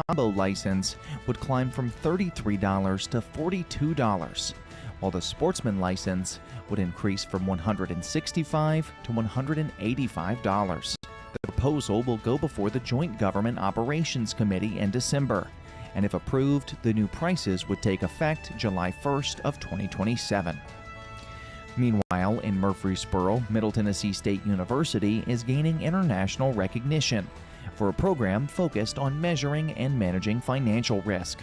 combo license would climb from $33 to $42, while the sportsman license would increase from $165 to $185. The proposal will go before the Joint Government Operations Committee in December, and if approved, the new prices would take effect July 1st of 2027. Meanwhile, in Murfreesboro, Middle Tennessee State University is gaining international recognition for a program focused on measuring and managing financial risk.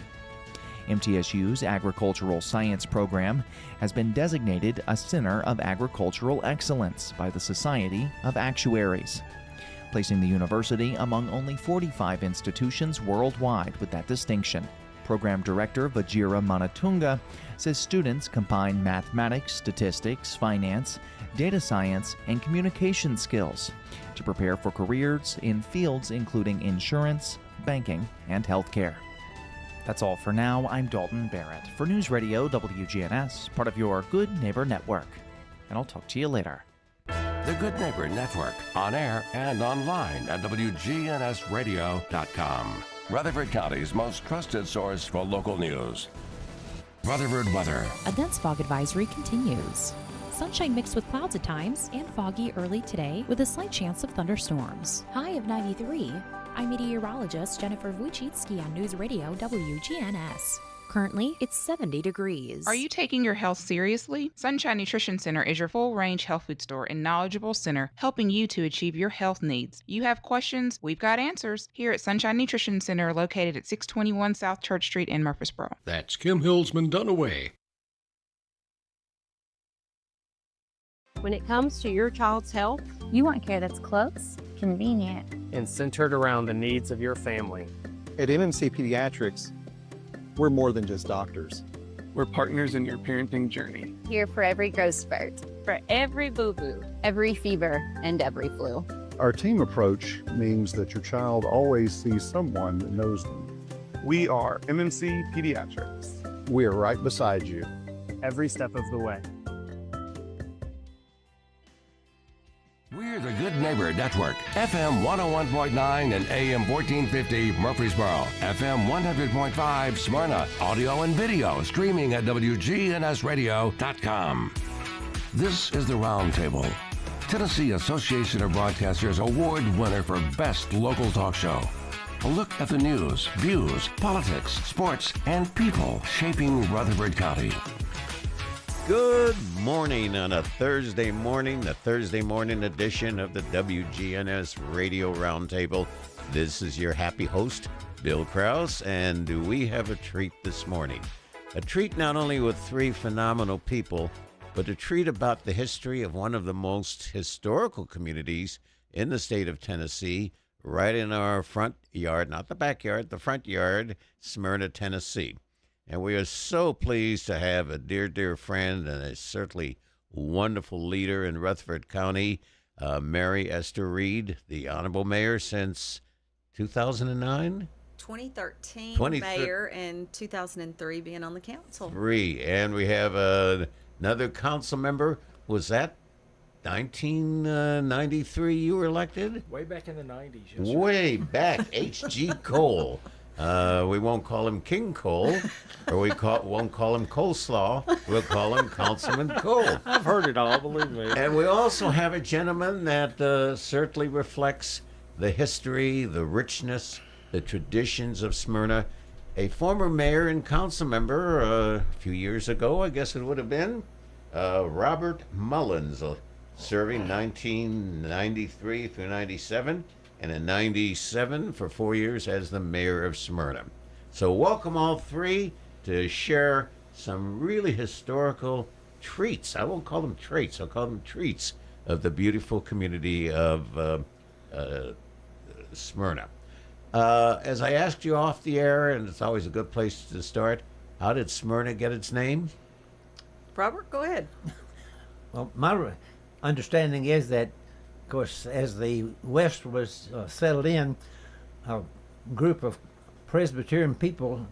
MTSU's Agricultural Science program has been designated a Center of Agricultural Excellence by the Society of Actuaries, placing the university among only 45 institutions worldwide with that distinction. Program Director Vajira Manatunga says students combine mathematics, statistics, finance, data science, and communication skills to prepare for careers in fields including insurance, banking, and healthcare. That's all for now. I'm Dalton Barrett for News Radio WGNS, part of your Good Neighbor Network. And I'll talk to you later. The Good Neighbor Network, on air and online at WGNSradio.com. Rutherford County's most trusted source for local news. Rutherford weather. A dense fog advisory continues. Sunshine mixed with clouds at times and foggy early today with a slight chance of thunderstorms. High of 93. I'm meteorologist Jennifer Wojcicki on News Radio WGNS. Currently, it's 70 degrees. Are you taking your health seriously? Sunshine Nutrition Center is your full-range health food store and knowledgeable center helping you to achieve your health needs. You have questions? We've got answers. Here at Sunshine Nutrition Center, located at 621 South Church Street in Murfreesboro. That's Kim Hillsman Dunaway. When it comes to your child's health, you want care that's close, convenient, and centered around the needs of your family. At MMC Pediatrics, we're more than just doctors. We're partners in your parenting journey. Here for every growth spurt, for every boo-boo, every fever, and every flu. Our team approach means that your child always sees someone that knows them. We are MMC Pediatrics. We are right beside you every step of the way. We're the Good Neighbor Network, FM 101.9 and AM 1450 Murfreesboro, FM 100.5 Smyrna, audio and video streaming at WGNSradio.com. This is The Roundtable, Tennessee Association of Broadcasters Award winner for Best Local Talk Show. A look at the news, views, politics, sports, and people shaping Rutherford County. Good morning on a Thursday morning, the Thursday morning edition of the WGNS Radio Roundtable. This is your happy host, Bill Kraus, and we have a treat this morning. A treat not only with three phenomenal people, but a treat about the history of one of the most historical communities in the state of Tennessee, right in our front yard, not the backyard, the front yard, Smyrna, Tennessee. And we are so pleased to have a dear, dear friend and a certainly wonderful leader in Rutherford County, Mary Esther Reed, the Honorable Mayor since 2009? 2013, Mayor, and 2003 being on the council. And we have another council member. Was that 1993 you were elected? Way back in the 90s. Yes, way back, H.G. Cole. We won't call him King Cole, or won't call him Coleslaw. We'll call him Councilman Cole. I've heard it all, believe me. And we also have a gentleman that certainly reflects the history, the richness, the traditions of Smyrna. A former mayor and council member a few years ago, I guess it would have been, Robert Mullins, serving 1993 through 97. And in 97 for 4 years as the mayor of Smyrna. So welcome all three to share some really historical treats. I won't call them traits, I'll call them treats of the beautiful community of Smyrna. As I asked you off the air, and it's always a good place to start, how did Smyrna get its name? Robert, go ahead. Well, my understanding is that, of course, as the West was settled in, a group of Presbyterian people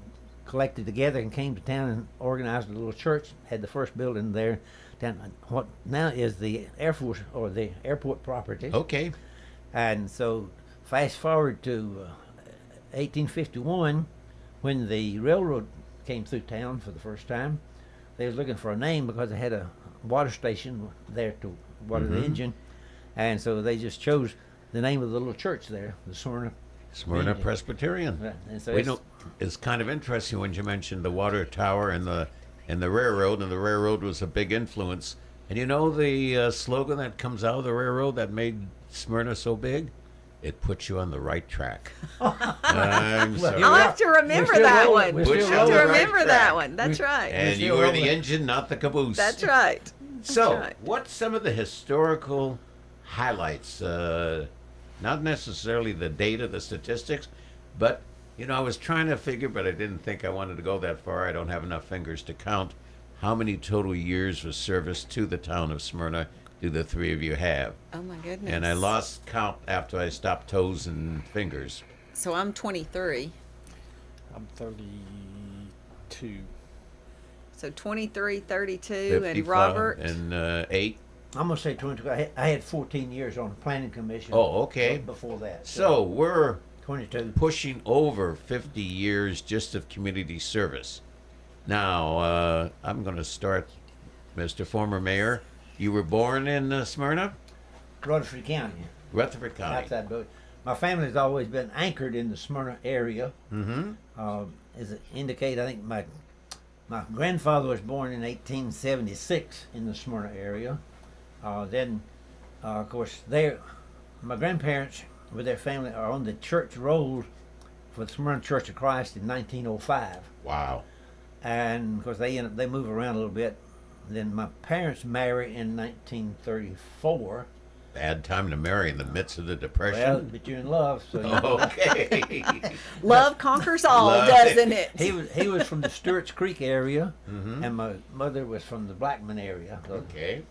collected together and came to town and organized a little church, had the first building there down what now is the Air Force or the airport property. Okay. And so fast forward to 1851, when the railroad came through town for the first time, they was looking for a name because they had a water station there to water the engine, and so they just chose the name of the little church there, the Smyrna Presbyterian. Right. And so it's kind of interesting when you mentioned the water tower and the railroad, and the railroad was a big influence. And you know the slogan that comes out of the railroad that made Smyrna so big? It puts you on the right track. I'm sorry. I'll have to remember that one. Puts you I'll have on to the right remember track. that one. That's right. And you were the engine, not the caboose. That's right. So, what's some of the historical highlights? Not necessarily the data, the statistics, but, you know, I was trying to figure, but I didn't think I wanted to go that far. I don't have enough fingers to count how many total years of service to the town of Smyrna do the three of you have. Oh, my goodness. And I lost count after I stopped toes and fingers. So I'm 23. I'm 32. So 23, 32, 55, and Robert. And 8. I'm going to say 22. I had 14 years on the planning commission. Oh, okay. Before that. So we're 22. pushing over 50 years just of community service. Now, I'm going to start, Mr. Former Mayor. You were born in Smyrna? Rutherford County. Rutherford County. Outside, but my family's always been anchored in the Smyrna area. Mm-hmm. As it indicate, I think my grandfather was born in 1876 in the Smyrna area. Then, of course, my grandparents with their family are on the church rolls for the Smyrna Church of Christ in 1905. Wow. And of course they move around a little bit. Then my parents married in 1934. Bad time to marry in the midst of the Depression. Well, but you're in love, so okay. Love conquers all, doesn't it? He was from the Stewart's Creek area, and my mother was from the Blackman area. Okay.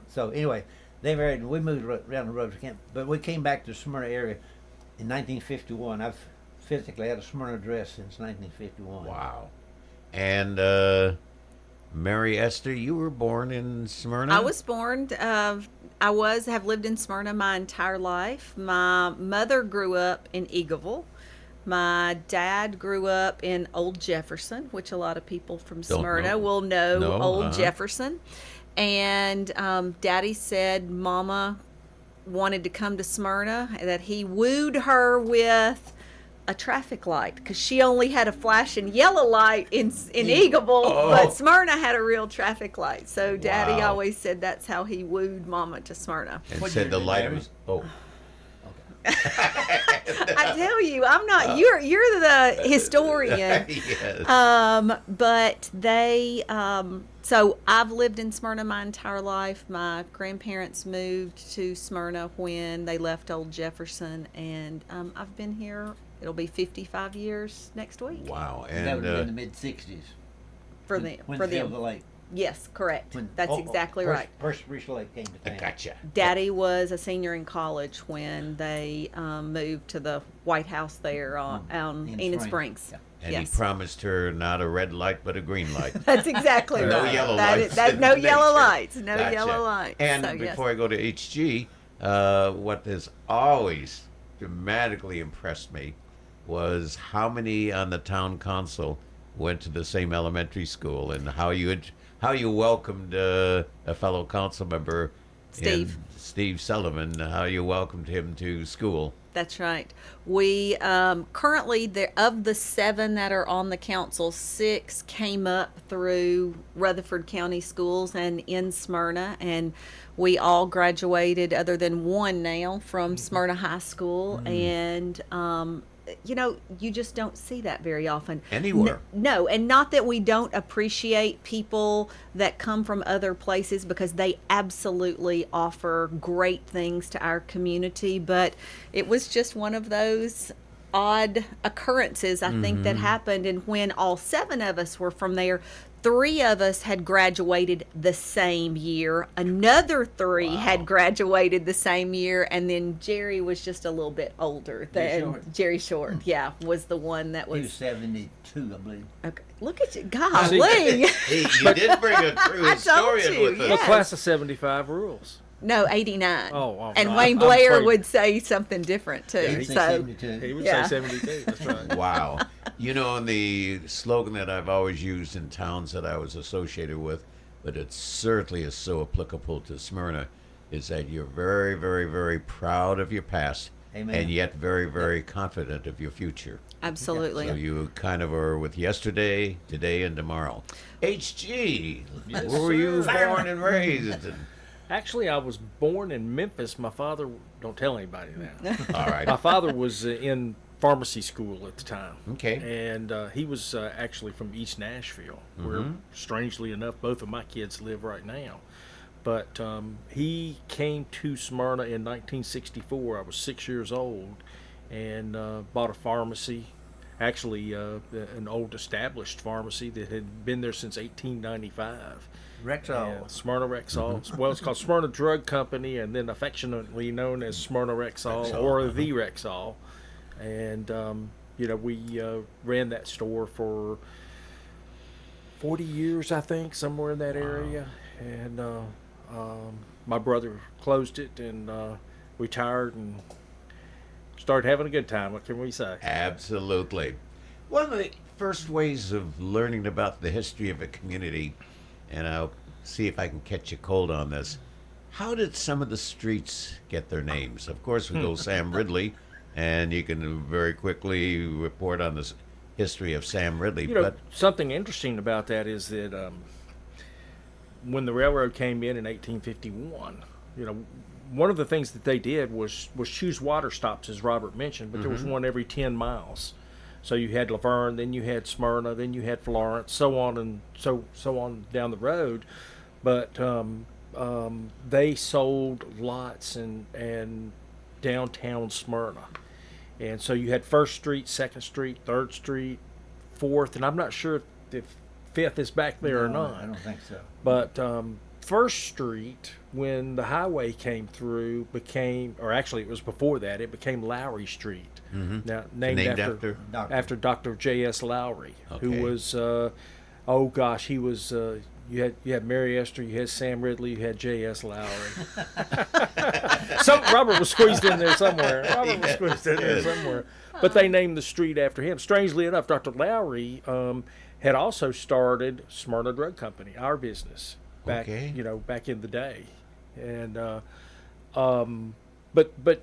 So anyway, they married, and we moved around the road. But we came back to the Smyrna area in 1951. I've physically had a Smyrna address since 1951. Wow. And Mary Esther, you were born in Smyrna? I was born, have lived in Smyrna my entire life. My mother grew up in Eagleville. My dad grew up in Old Jefferson, which a lot of people from Smyrna will know Old Jefferson. And Daddy said Mama wanted to come to Smyrna, that he wooed her with a traffic light because she only had a flashing yellow light in Eagleville, but Smyrna had a real traffic light. So Daddy always said that's how he wooed Mama to Smyrna. And said the light was I tell you, I'm not. You're the historian. Yes. But they. So I've lived in Smyrna my entire life. My grandparents moved to Smyrna when they left Old Jefferson, and I've been here. It'll be 55 years next week. Wow. And that would have been the mid '60s. For them. When for they them. built the lake. Yes, correct. That's exactly right. First Lake came to town. Gotcha. Daddy was a senior in college when they moved to the White House there on Enid Springs. Yeah. And he promised her not a red light, but a green light. That's exactly right. No yellow lights. No yellow lights. No Gotcha. yellow lights. And So, before I go to H.G., what has always dramatically impressed me was how many on the town council went to the same elementary school, and how you welcomed a fellow council member, Steve Sullivan, how you welcomed him to school. That's right. We currently, of the 7 that are on the council, 6 came up through Rutherford County Schools and in Smyrna, and we all graduated, other than one now, from Smyrna High School. And you just don't see that very often. Anywhere. No, and not that we don't appreciate people that come from other places, because they absolutely offer great things to our community, but it was just one of those odd occurrences, I think, that happened. And when all 7 of us were from there, 3 of us had graduated the same year. Another 3 had graduated the same year, and then Jerry was just a little bit older. Jerry Short, was the one that was. He was 72, I believe. Okay, look at you, golly! You did bring a true historian with us. The class of '75 rules. No, 89. Oh, and no, Wayne I'm Blair afraid- would say something different too. Yeah, he'd say so 72. He would Yeah. say 72. That's right. Wow. You know, and the slogan that I've always used in towns that I was associated with, but it certainly is so applicable to Smyrna, is that you're very, very, very proud of your past, Amen. and yet very, very confident of your future. absolutely. So you kind of are with yesterday, today, and tomorrow. H.G., Yes, where were you sir. born and raised? Actually, I was born in Memphis. My father, don't tell anybody that. All right. My father was in pharmacy school at the time. Okay. And he was actually from East Nashville, where, strangely enough, both of my kids live right now. But he came to Smyrna in 1964. I was 6 years old, and bought a pharmacy, actually an old established pharmacy that had been there since 1895. Rexall. And Smyrna Rexall. Well, it's called Smyrna Drug Company, and then affectionately known as Smyrna Rexall, or the Rexall. And you know, we ran that store for 40 years, I think, somewhere in that area. And my brother closed it and retired and started having a good time. What can we say? Absolutely. One of the first ways of learning about the history of a community, and I'll see if I can catch you cold on this, how did some of the streets get their names? Of course, we go Sam Ridley, and you can very quickly report on the history of Sam Ridley. You know, but something interesting about that is that when the railroad came in 1851, you know, one of the things that they did was choose water stops, as Robert mentioned, but there was one every 10 miles. So you had Laverne, then you had Smyrna, then you had Florence, so on and so on down the road. But they sold lots and downtown Smyrna. And so you had 1st Street, 2nd Street, 3rd Street, 4th, and I'm not sure if 5th is back there or not. I don't think so. But 1st Street, when the highway came through, became, or actually it was before that, it became Lowry Street. Now named after Dr. J.S. Lowry, who was, oh gosh, he was. You had Mary Esther, you had Sam Ridley, you had J.S. Lowry. Robert was squeezed in there somewhere. But they named the street after him. Strangely enough, Dr. Lowry had also started Smyrna Drug Company, our business, back back in the day, and but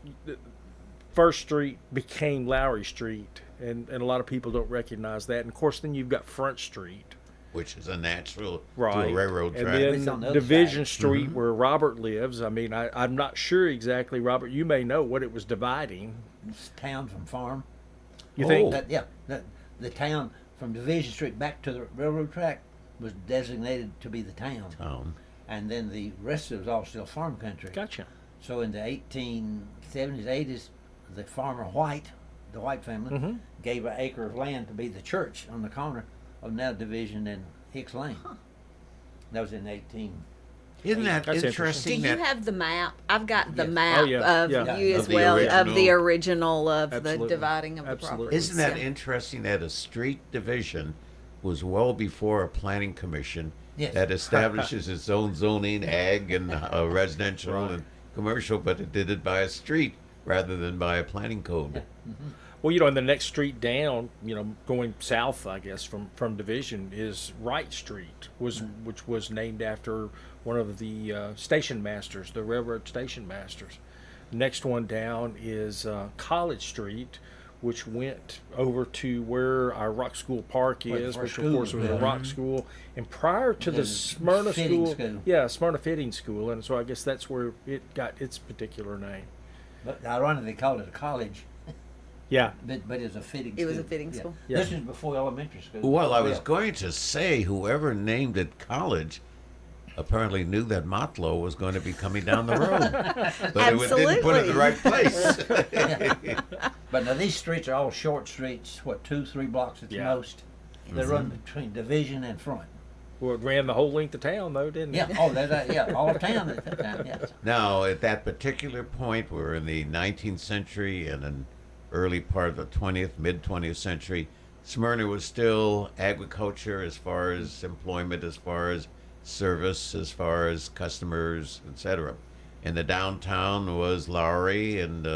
1st Street became Lowry Street, and a lot of people don't recognize that. And of course, then you've got Front Street, which is a natural right, to a railroad track. and then Division Street, where Robert lives. I mean, I'm not sure exactly, Robert. You may know what it was dividing. It's town from farm. You think? The town from Division Street back to the railroad track was designated to be the town. And then the rest of it was all still farm country. Gotcha. So in the 1870s, 80s, the farmer White, the White family, gave an acre of land to be the church on the corner of now Division and Hicks Lane. That was in 18. Isn't that That's interesting? Do you have the map? I've got the map Oh, yeah. of Yeah. you Of as the well, original. of the original of Absolutely. the dividing of the Absolutely. properties. Isn't that interesting that a street division was well before a planning commission that establishes its own zoning, ag, and residential and commercial, but it did it by a street rather than by a planning code. Well, you know, and the next street down, you know, going south, I guess, from Division is Wright Street, which was named after one of the station masters, the railroad station masters. Next one down is College Street, which went over to where our Rock School Park is, which of course was a rock school. And prior to the Smyrna school, Smyrna Fitting School, and so I guess that's where it got its particular name. But ironically, they called it a college. Yeah. But it was a fitting It school. was a fitting school. Yeah. This is before elementary school. Well, I was going to say, whoever named it college apparently knew that Motlow was going to be coming down the road. But it didn't put it in the right place. But now these streets are all short streets, 2-3 blocks at the most. They run between Division and Front. Well, it ran the whole length of town, though, didn't it? All of town at that time, yes. Now, at that particular point, we're in the 19th century and an early part of the 20th, mid-20th century. Smyrna was still agriculture as far as employment, as far as service, as far as customers, etc. and the downtown was Lowry. And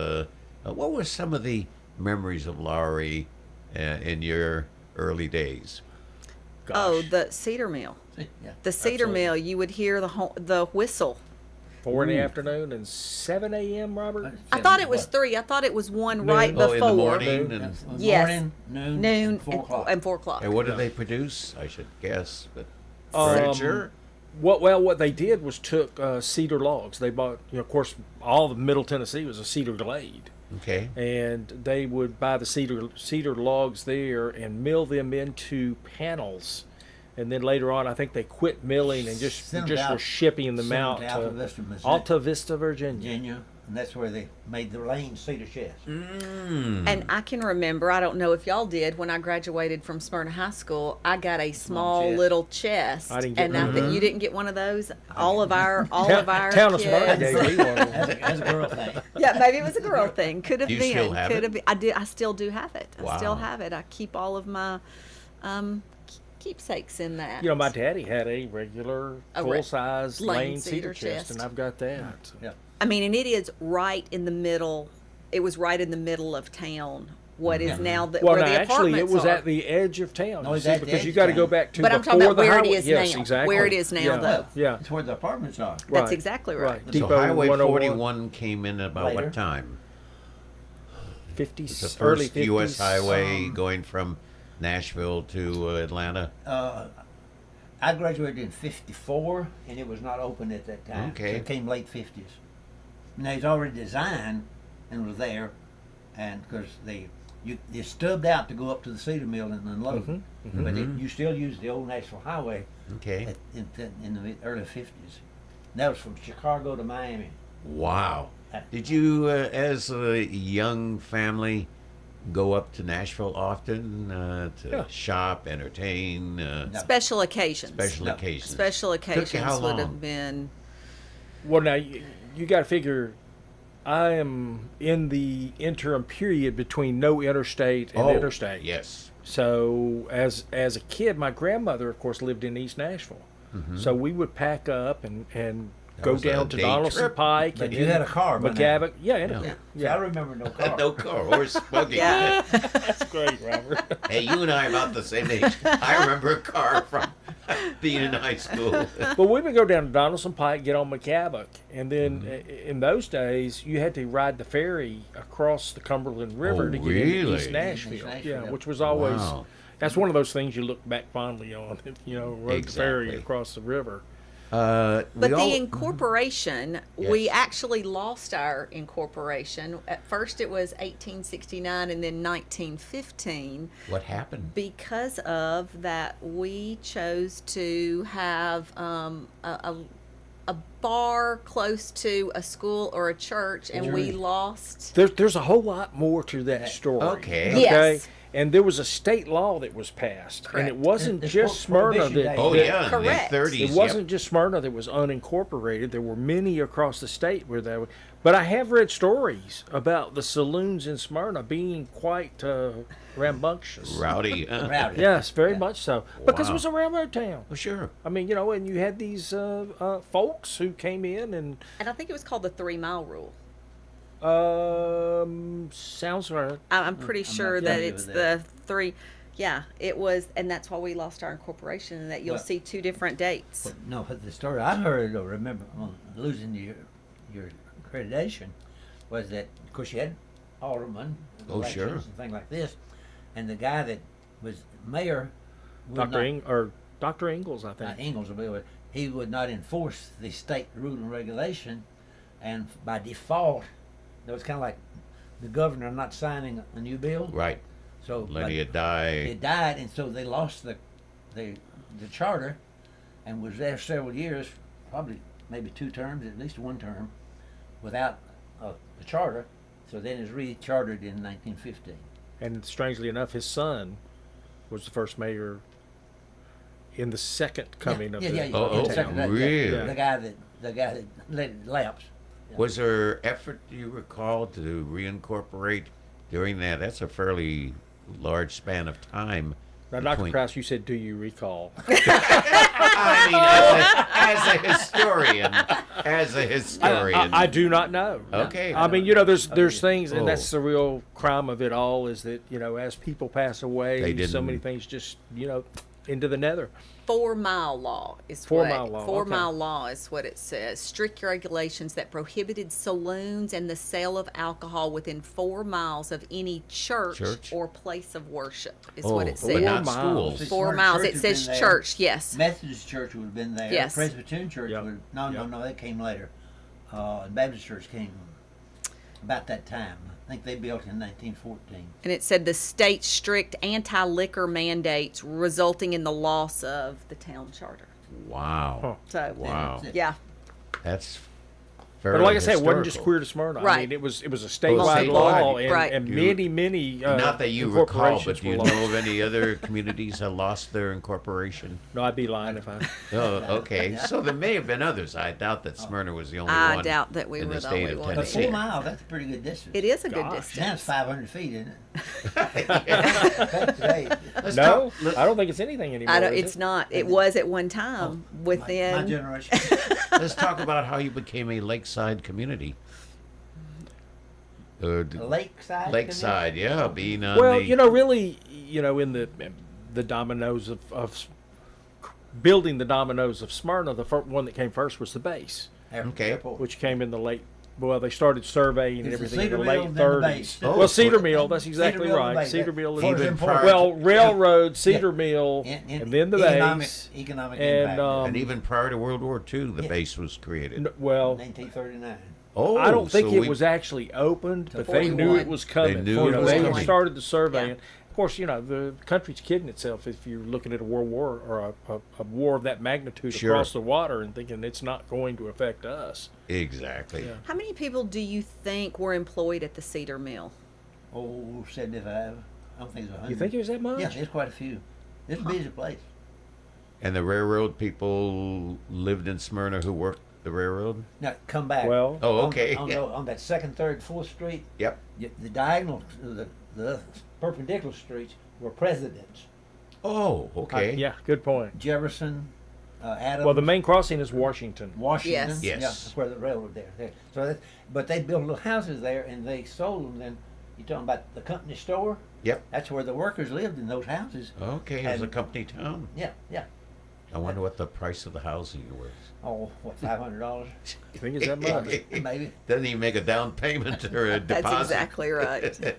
what were some of the memories of Lowry in your early days? Gosh. Oh, the cedar mill. Yeah, The cedar absolutely. mill, you would hear the whistle. 4 in the afternoon and 7 a.m., Robert? I thought it was 3. I thought it was one right Oh, before. in the morning. And, Yes. Morning, noon, Noon 4 o'clock. and 4 o'clock. and what did they produce? I should guess, but Um, furniture. What they did was took cedar logs. They bought, of course, all of Middle Tennessee was a cedar glade. Okay. And they would buy the cedar logs there and mill them into panels. And then later on, I think they quit milling and just Sent 'em out- were shipping them sent 'em out to to Alta Vista, Missouri. Alta Vista, Virginia. Virginia, and that's where they made the lane cedar chest. And I can remember, I don't know if y'all did, when I graduated from Smyrna High School, I got a small chest. little chest. I didn't get and one I of think those. you didn't get one of those. All of our Town of Smyrna kids. gave me one. As a girl thing. Yeah, maybe it was a girl thing. Could have Do you been. still have Could it? have been. I do. I still do have it. I still Wow. have it. I keep all of my keepsakes in that. My daddy had a regular A re- full-size lane lane cedar cedar chest, chest. and I've got that. Yeah. I mean, and it is right in the middle. It was right in the middle of town. What is now the Well, where no, the actually, it apartments was are. at the edge of town. No, you it's see, at the because edge you of got to town. go back to But I'm talking before about the where it highway. is Yes, now. exactly. Where it is now, yeah. though. Yeah. It's where the apartments are. That's Right. exactly right. So Depot Highway 101. 41 came in about Later. what time? 50s, It's the early first 50s. U.S. highway going from Nashville to Atlanta. I graduated in '54, and it was not open at that time. Okay. So it came late '50s. And it was already designed and was there, and because you stubbed out to go up to the cedar mill and unload. But you still use the old National Highway Okay. in the early '50s. That was from Chicago to Miami. Wow. Did you, as a young family, go up to Nashville often to shop, entertain? Special occasions. Special occasions. Special Took you occasions how would long? have been. Well, now you got to figure. I am in the interim period between no interstate and interstate. Yes. So as a kid, my grandmother, of course, lived in East Nashville. So we would pack up and go was a down to day Donaldson trip. Pike. But and you then had a car by now. McGavock. Yeah, See, I remember no car. No car, horse buggy. Yeah. That's great, Robert. Hey, you and I are about the same age. I remember a car from being in high school. But we would go down to Donaldson Pike, get on McGavock, and then in those days you had to ride the ferry across the Cumberland River Oh, to get into really? East Nashville. East Nashville, Yeah, yeah. which was always Wow. that's one of those things you look back fondly on. Rode the ferry Exactly. across the river. But the incorporation, we Yes. actually lost our incorporation. At first it was 1869 and then 1915. What happened? Because of that, we chose to have a bar close to a school or a church, and we lost. There's a whole lot more to that story. Okay. Yes. And there was a state law that was passed, and it wasn't It's just Smyrna Prohibition that. Day. Oh, that- yeah, Correct. in the 30s. It wasn't just Smyrna that was unincorporated. There were many across the state where they were. But I have read stories about the saloons in Smyrna being quite rambunctious. Yep. Rowdy. Rowdy. Yes, very much so. Because it Wow. was a railroad town. Oh, sure. I mean, and you had these folks who came in and And I think it was called the 3 mile rule. sounds right. I'm pretty sure not that familiar it's with the that. 3. Yeah, it was, and that's why we lost our incorporation, and that you'll Well- see 2 different dates. But the story I heard or remember on losing your accreditation was that, of course, you had aldermen, Oh, elections sure. and things like this, and the guy that was mayor, would Dr. Ingalls, I think. not Ingalls, but he would not enforce the state rule and regulation, and by default, it was kind of like the governor not signing a new bill. Right. So Letting it die. it died, and so they lost the charter, and was there several years, probably maybe 2 terms, at least 1 term, without the charter. So then it was re-chartered in 1915. And strangely enough, his son was the first mayor in the second coming of the Exactly. town. really? The guy that let it lapse. Yeah. Was there effort, do you recall, to reincorporate during that? That's a fairly large span of time Now, Dr. Kraus, you said, do you recall? I mean, as a historian. I do not know. Okay. I mean, there's things, and that's the real crime of it all, is that, as people pass away, so many things just, into the nether. 4 Mile Law is 4 Mile Law. 4 okay. Mile Law is what it says. Strict regulations that prohibited saloons and the sale of alcohol within 4 miles of any church. Or place of worship is what it says. But not schools. 4 miles. It says church. Yes. Methodist church would have been there. Yes. Presbyterian church would. No. They came later. Baptist church came about that time. I think they built in 1914. And it said the state's strict anti-liquor mandates resulting in the loss of the town charter. Wow. So, wow. Yeah. That's But like I said, it wasn't just queer to Smyrna. Right. I mean, it was a statewide law, and many not that you recall, but do you know of any other communities that lost their incorporation? No, I'd be lying if I. Oh, okay. So there may have been others. I doubt that Smyrna was the only one. I doubt that we in were the the state only of one. Tennessee. 4 miles, that's a pretty good distance. It is a good distance. Now it's 500 feet, isn't it? No, I don't think it's anything anymore. It's not. It was at one time within my generation. Let's talk about how you became a lakeside community. Lakeside. Lakeside, yeah, being on really, in the dominoes of building the dominoes of Smyrna, the one that came first was the base. Okay. Which came in the late. Well, they started surveying and everything in the late Mill, 30s. Well, Cedar Mill, that's exactly right. Cedar Mill is railroad, Cedar Mill, and then the base. Economic impact. And even prior to World War II, the base was created. Well, 1939. Oh, I don't think it was actually opened, but they knew it was coming. They started the surveying. Yeah. Of course, the country's kidding itself if you're looking at a world war or a war of that magnitude across the water and thinking it's not going to affect us. Exactly. Yeah. How many people do you think were employed at the Cedar Mill? 75. I don't think it's 100. You think it was that much? Yeah, there's quite a few. It's a busy place. And the railroad people lived in Smyrna who worked the railroad? Now, come back. Well, okay. On that 2nd, 3rd, 4th Street. Yep. The diagonal, the perpendicular streets were presidents. Oh, okay. Yeah, good point. Jefferson, Adams. Well, the main crossing is Washington. Washington. Yes. Yeah, that's where the railroad there. So but they built little houses there and they sold them. Then you're talking about the company store. Yep. That's where the workers lived in those houses. Okay, it was a company town. Yeah. I wonder what the price of the housing was. Oh, what, $500? You think it's that much? Maybe. Doesn't even make a down payment or a deposit. That's exactly right.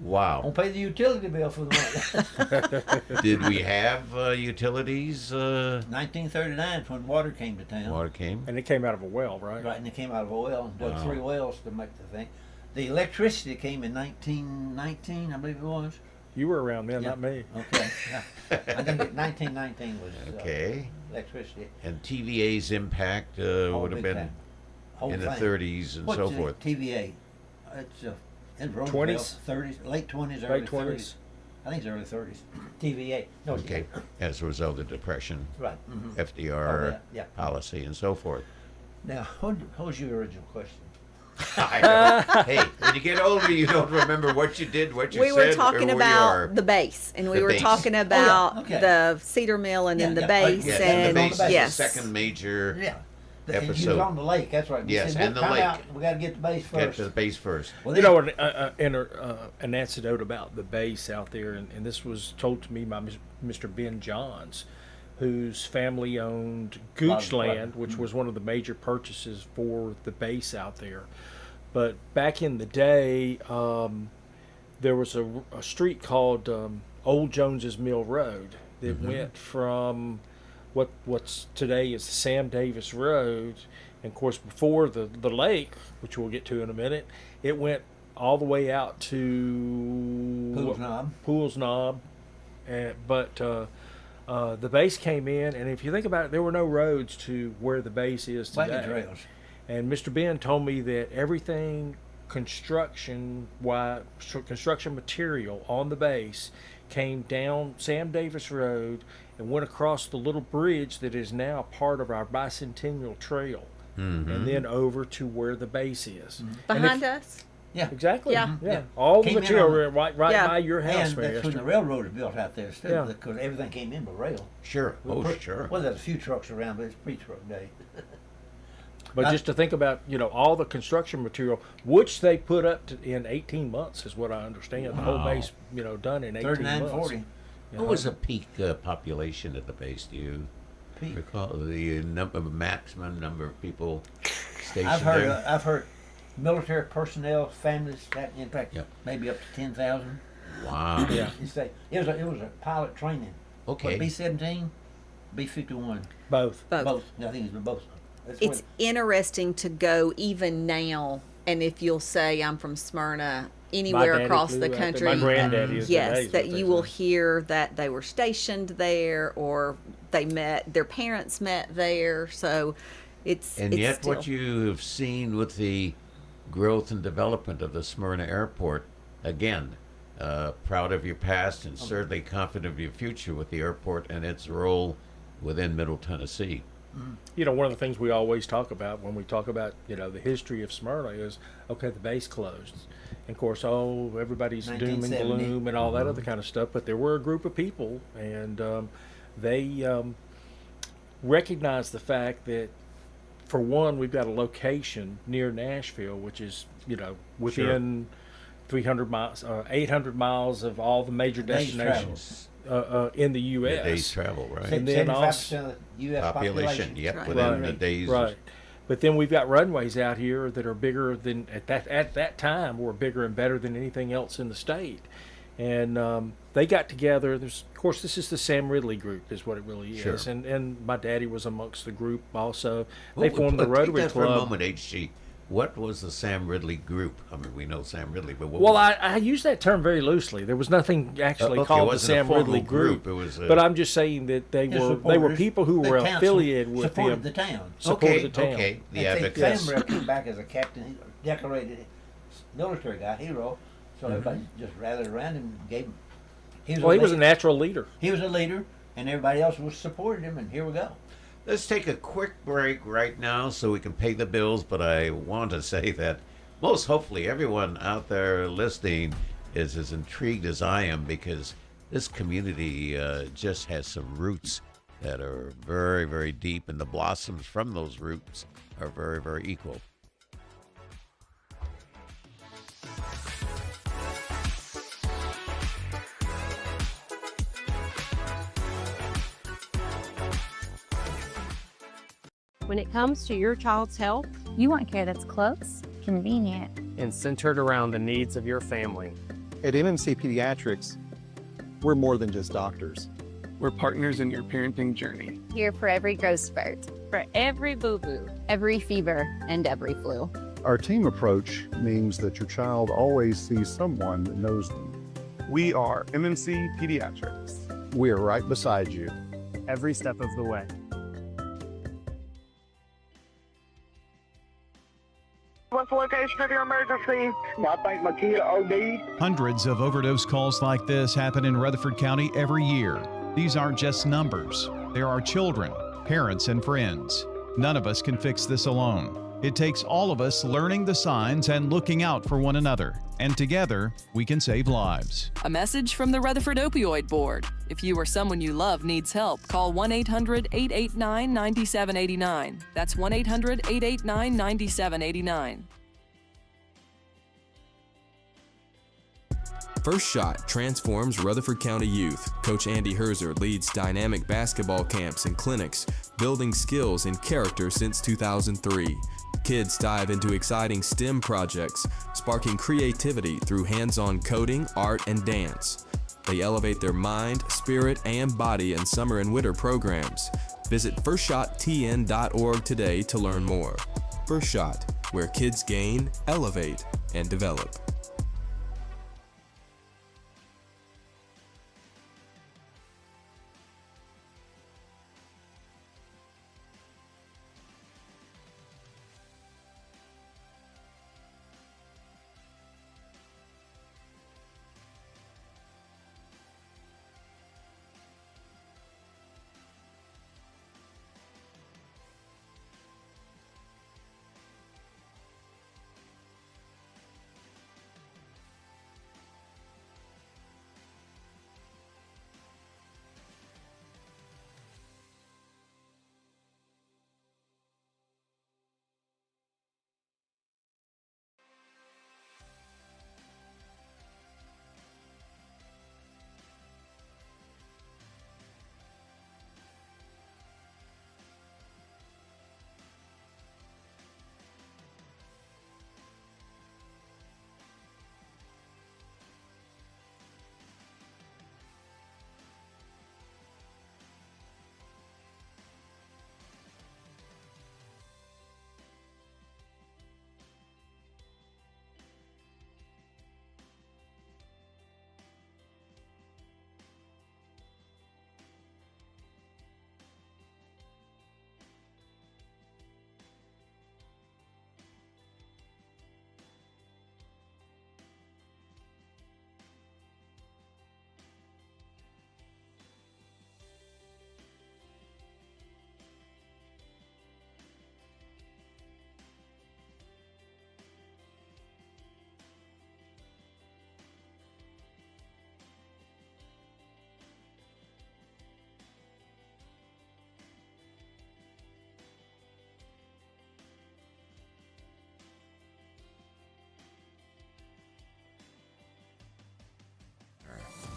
Wow. Don't pay the utility bill for the month. Did we have utilities? 1939 is when water came to town. Water came? And it came out of a well, right? Right, and it came out of oil and dug 3 wells to make the thing. The electricity came in 1919, I believe it was. You were around then, not me. Okay. Yeah. I think 1919 was okay. Electricity. And TVA's impact would have been in the 30s and so forth. TVA? It's 20s? 30s, late 20s, early 30s. I think it's early 30s. TVA. No, okay. As a result of Depression, right. FDR policy and so forth. Now, what was your original question? Hey, when you get older, you don't remember what you did, what you said, we were talking about the base, and we were talking about the Cedar Mill and then the base. And the base is yes. the second major episode. You was on the lake, that's right. Yes, said, and the lake. We got to get the base first. Get to the base first. Well, an anecdote about the base out there, and this was told to me by Mr. Ben Johns, whose family owned Goochland, which was one of the major purchases for the base out there. But back in the day, there was a street called Old Jones's Mill Road that went from what's today is the Sam Davis Road. And of course, before the lake, which we'll get to in a minute, it went all the way out to Pools Knob. But the base came in, and if you think about it, there were no roads to where the base is today. Wagon trails. And Mr. Ben told me that everything construction material on the base came down Sam Davis Road and went across the little bridge that is now part of our bicentennial trail, and then over to where the base is. Behind us. Yeah. Exactly. Yeah. Yeah. All the Came in material on right Yeah. by your house, And Mary that's when Esther. the railroad was built out there, Yeah. because everything came in by rail. Sure. Oh, sure. Well, there's a few trucks around, but it's pre-truck day. But just to think about, all the construction material, which they put up in 18 months, is what I understand. The whole Wow. base, done in 18 39, months. 40. What was the peak population at the base? Do you recall the maximum number of people stationed there? I've heard military personnel, families, in fact, Yep. maybe up to 10,000. Wow. Yeah. It was a pilot training. Okay. What, B-17, B-51, Both. both. I think it's been both. That's It's what- interesting to go even now, and if you'll say I'm from Smyrna, anywhere daddy across flew the out there. country, My granddaddy is yes, today's that what they you will say. hear that they were stationed there, or their parents met there. So it's And yet, still, what you have seen with the growth and development of the Smyrna Airport, again, proud of your past and certainly confident of your future with the airport and its role within Middle Tennessee. One of the things we always talk about when we talk about, the history of Smyrna is, okay, the base closed. And of course, everybody's doom and 1970. gloom and all that other kind of stuff. But there were a group of people, and they recognized the fact that, for one, we've got a location near Nashville, which is, within 300 miles, 800 miles of all the major Day's destinations in the U.S. The day's travel, right? And then 75% of the U.S. Population, yep, Right. within the days. Right. But then we've got runways out here that are bigger than at that time were bigger and better than anything else in the state. And they got together. Of course, this is the Sam Ridley group, is what it really Sure. is. And my daddy was amongst the group also. Well, They formed the take Rotary that for a Club. moment, H.G. What was the Sam Ridley group? I mean, we know Sam Ridley, but what Well, was I use that term very loosely. There was nothing actually okay, it called the wasn't a Sam formal Ridley group. group. It was a- But I'm just saying that they were people who were affiliated with supported them. the town. Supported the town. Okay, the I think advocates. Sam came back as a captain, he decorated military guy, hero. So everybody just rallied around him and gave him. He was a natural leader. He was a leader, and everybody else was supporting him, and here we go. Let's take a quick break right now so we can pay the bills, but I want to say that most hopefully everyone out there listening is as intrigued as I am, because this community just has some roots that are very, very deep, and the blossoms from those roots are very, very equal. When it comes to your child's health, You want care that's close, convenient, and centered around the needs of your family. At MMC Pediatrics, we're more than just doctors. We're partners in your parenting journey. here for every growth spurt, for every boo-boo, every fever, and every flu. Our team approach means that your child always sees someone that knows them. We are MMC Pediatrics. We are right beside you. Every step of the way. What's the location of your emergency? I think my kid OD'd. Hundreds of overdose calls like this happen in Rutherford County every year. These aren't just numbers. There are children, parents, and friends. None of us can fix this alone. It takes all of us learning the signs and looking out for one another. And together, we can save lives. A message from the Rutherford Opioid Board. If you or someone you love needs help, call 1-800-889-9789. That's 1-800-889-9789. First Shot transforms Rutherford County youth. Coach Andy Herzer leads dynamic basketball camps and clinics, building skills and character since 2003. Kids dive into exciting STEM projects, sparking creativity through hands-on coding, art, and dance. They elevate their mind, spirit, and body in summer and winter programs. Visit FirstShotTN.org today to learn more. First Shot, where kids gain, elevate, and develop.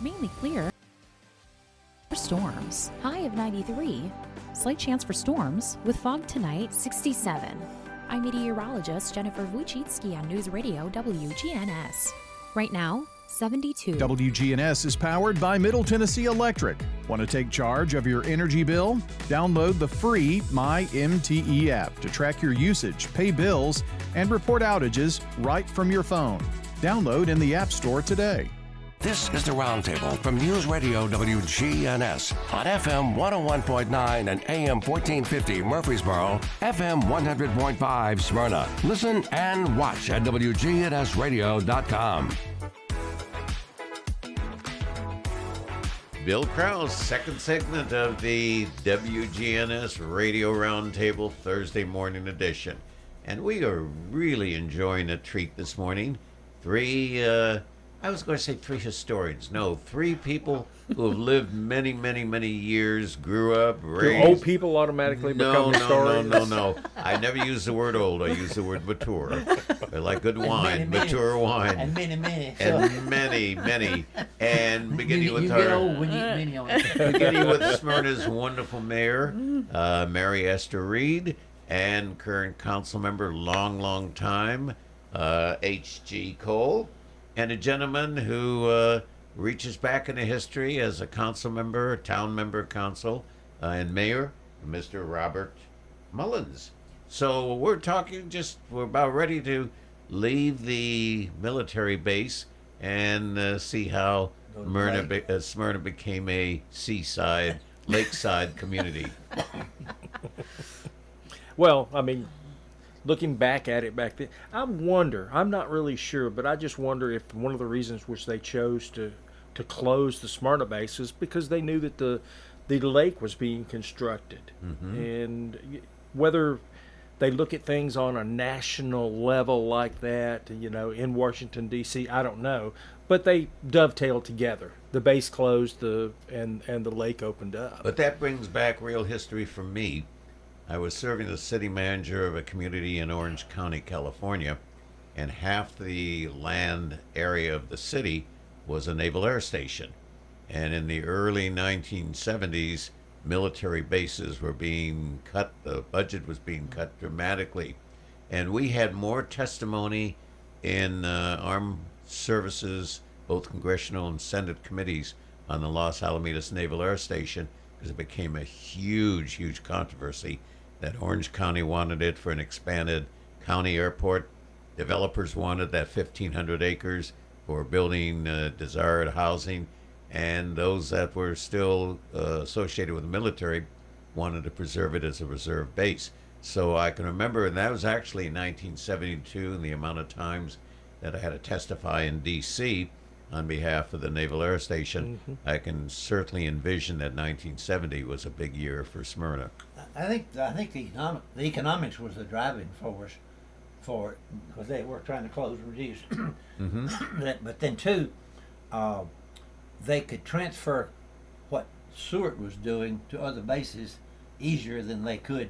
mainly clear. Storms. High of 93. Slight chance for storms with fog tonight, 67. I'm meteorologist Jennifer Wojcicki on News Radio WGNS. Right now, 72. WGNS is powered by Middle Tennessee Electric. Want to take charge of your energy bill? Download the free MyMTE app to track your usage, pay bills, and report outages right from your phone. Download in the App Store today. This is the Roundtable from News Radio WGNS on FM 101.9 and AM 1450 Murfreesboro, FM 100.5 Smyrna. Listen and watch at WGNSradio.com. Bill Kraus, second segment of the WGNS Radio Roundtable Thursday morning edition. And we are really enjoying a treat this morning. I was going to say three historians. No, three people who have lived many, many, many years, grew up, raised. Do old people automatically become historians? No. I never use the word old. I use the word mature. They're like good wine, mature wine. And many. And many. And beginning with you our... get old when you eat many on it. Beginning with Smyrna's wonderful mayor, Mary Esther Reed, and current council member, long time, H.G. Cole. And a gentleman who reaches back into history as a council member, town member council, and mayor, Mr. Robert Mullins. So we're about ready to leave the military base and see how Smyrna became a seaside, lakeside community. Well, I mean, looking back at it back then, I'm not really sure, but I just wonder if one of the reasons which they chose to close the Smyrna base is because they knew that the lake was being constructed. Mm-hmm. And whether they look at things on a national level like that, in Washington, D.C., I don't know. But they dovetailed together. The base closed, and the lake opened up. But that brings back real history for me. I was serving as city manager of a community in Orange County, California, and half the land area of the city was a naval air station. And in the early 1970s, military bases were being cut. The budget was being cut dramatically. And we had more testimony in armed services, both congressional and Senate committees, on the Los Alamitos Naval Air Station, because it became a huge controversy that Orange County wanted it for an expanded county airport. Developers wanted that 1,500 acres for building desired housing, and those that were still associated with the military wanted to preserve it as a reserve base. So I can remember, and that was actually in 1972, and the amount of times that I had to testify in D.C. on behalf of the Naval Air Station. Mm-hmm. I can certainly envision that 1970 was a big year for Smyrna. I think the economics was the driving force for it, because they were trying to close and reduce. Mm-hmm. But then too, they could transfer what Seward was doing to other bases easier than they could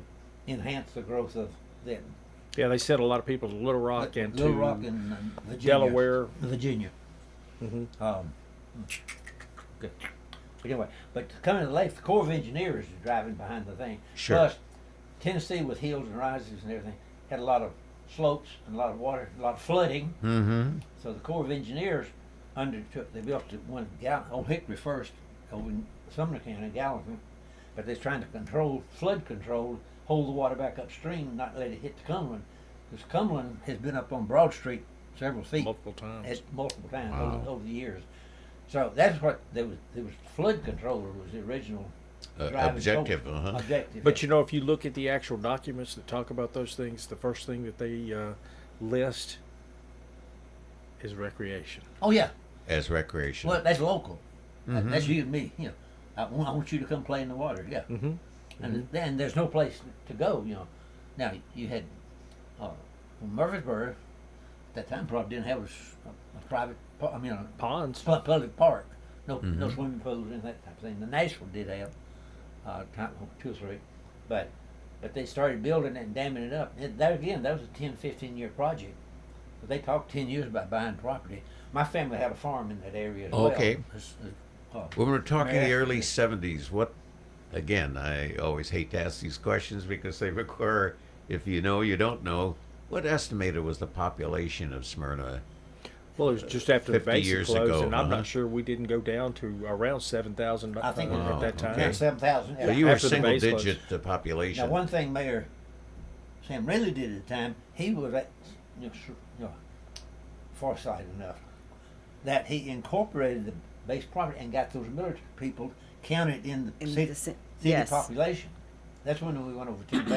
enhance the growth of them. Yeah, they sent a lot of people to Little Rock and Virginia, Delaware, Virginia. Mm-hmm. Good. But anyway, coming to the lake, the Corps of Engineers is driving behind the thing. Sure. Plus, Tennessee with hills and rises and everything had a lot of slopes and a lot of water, a lot of flooding. Mm-hmm. So the Corps of Engineers undertook. They built one Old Hickory first over in Sumner County, Gallatin, but they're trying to flood control, hold the water back upstream, not let it hit the Cumberland, because Cumberland has been up on Broad Street several feet multiple times wow. over the years. So that's what there was flood control was the original objective. Objective. But if you look at the actual documents that talk about those things, the first thing that they list is recreation. Oh yeah, as recreation. Well, that's local. Mm-hmm. That's you and me. I want you to come play in the water. Yeah. Mm-hmm. And then there's no place to go. Now you had Murfreesboro at that time probably didn't have a private. Ponds. Public park. No swimming pools and that type of thing. The Nashville did have 2 or 3, but they started building it and damming it up. And that was a 10, 15-year project. But they talked 10 years about buying property. My family had a farm in that area as well. Okay. When we're talking Mary the Esther early Reed. 70s, what, again, I always hate to ask these questions because they require, if you know, you don't know, what estimated was the population of Smyrna? Well, it was just after the 50 basic years closed, ago, and I'm uh-huh. not sure we didn't go down to around 7,000 I think at that time. okay. 7,000. So you were After the base single-digit population. Now, one thing Mayor Sam Ridley did at the time, he was foresighted enough that he incorporated the base property and got those military people counted in the city yes. population. That's when we went over 2,000,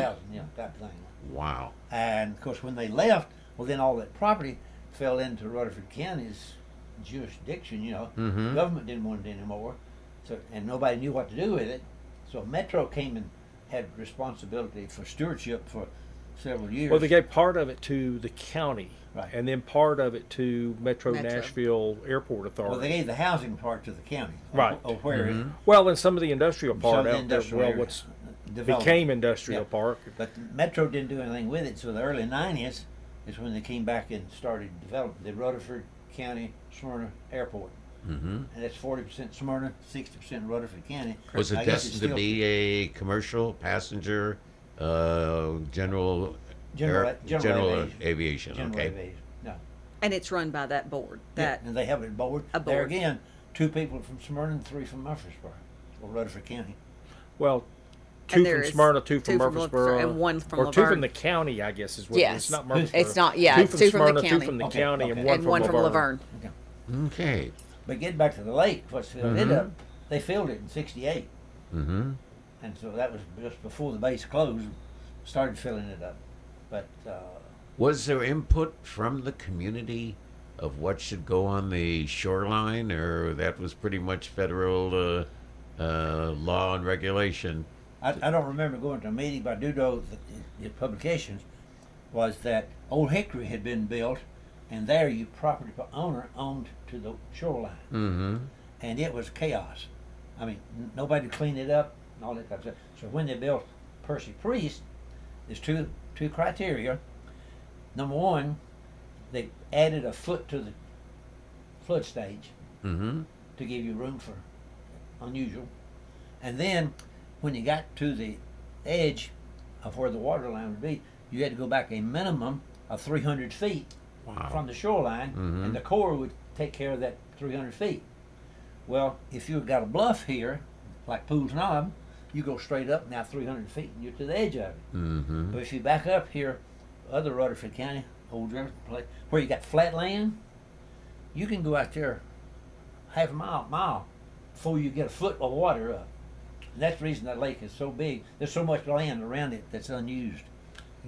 type of thing. Wow. And of course, when they left, well, then all that property fell into Rutherford County's jurisdiction. Mhm. Government didn't want it anymore, so and nobody knew what to do with it. So Metro came and had responsibility for stewardship for several years. Well, they gave part of it to the county, Right. and then part of it to Metro Metro. Nashville Airport Authority. Well, they gave the housing part to the county. Right. Or where it Well, and some of the industrial part Some of the out there, industrial well, area what's developed. became industrial Yeah. park. But the Metro didn't do anything with it, so the early 90s is when they came back and started developing the Rutherford County Smyrna Airport. Mm-hmm. And that's 40% Smyrna, 60% Rutherford County. Was I it guess it's destined to still be a commercial, passenger, general aviation? General Okay. aviation, no. And it's run by that board. Yeah, and they have a board. A There board. again, 2 people from Smyrna and 3 from Murfreesboro, or Rutherford County. Well, And 2 there from is Smyrna, 2 from 2 from Murfreesboro, Murfreesboro, and 1 from or 2 Laverne. from the county, I guess is what Yes. it's not Murfreesboro. It's not, yeah, 2 it's from 2 from the Smyrna, 2 county. from the Okay, county, okay. and 1 And from 1 from Laverne. Laverne. Okay. But getting back to the lake, what's filled it Mhm. up, they filled it in 68. Mm-hmm. And so that was just before the base closed, started filling it up. But Was there input from the community of what should go on the shoreline, or that was pretty much federal law and regulation? I don't remember going to a meeting, but I do know that the publications was that Old Hickory had been built, and there you property owner owned to the shoreline. Mm-hmm. And it was chaos. I mean, nobody cleaned it up and all that type of stuff. So when they built Percy Priest, there's two criteria. Number one, they added a foot to the flood stage Mm-hmm. to give you room for unusual. And then when you got to the edge of where the water line would be, you had to go back a minimum of 300 feet Wow. from the shoreline, Mhm. and the Corps would take care of that 300 feet. Well, if you've got a bluff here, like Poole's Knob, you go straight up now 300 feet and you're to the edge of it. Mm-hmm. But if you back up here, other Rutherford County, Old Jefferson place, where you got flat land, you can go out there half a mile before you get a foot of water up. And that's the reason that lake is so big. There's so much land around it that's unused.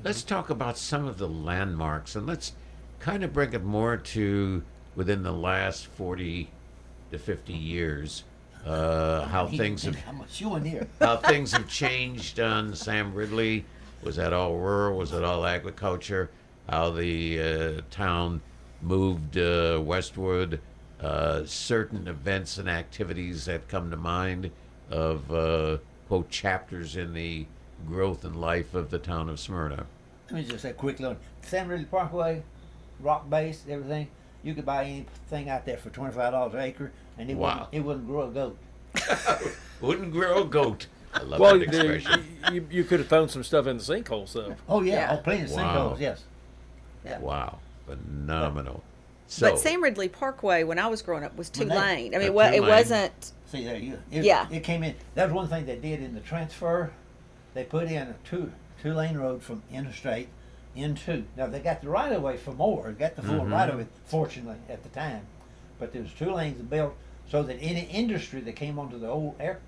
Let's talk about some of the landmarks, and let's kind of bring it more to within the last 40 to 50 years. How things have How much you in here? how things have changed on Sam Ridley. Was that all rural? Was it all agriculture? How the town moved westward? Certain events and activities that come to mind of quote chapters in the growth and life of the town of Smyrna. Let me just say quickly on Sam Ridley Parkway, rock base, everything. You could buy anything out there for $25 an acre, and Wow. it wouldn't grow a goat. Wouldn't grow a goat. I love Well, that expression. you could have thrown some stuff in the sinkholes, though. Oh yeah, Yeah. oh plenty of Wow. sinkholes, yes. Wow, phenomenal. So, But Sam Ridley Parkway, when I was growing up, was 2 When they- lane. I mean, two it lane. wasn't. See there, Yeah. It came in. That was one thing they did in the transfer. They put in a two-lane road from interstate into. Now they got the right of way for more. They got the full Mhm. right of way, fortunately at the time. But there was 2 lanes built so that any industry that came onto the old air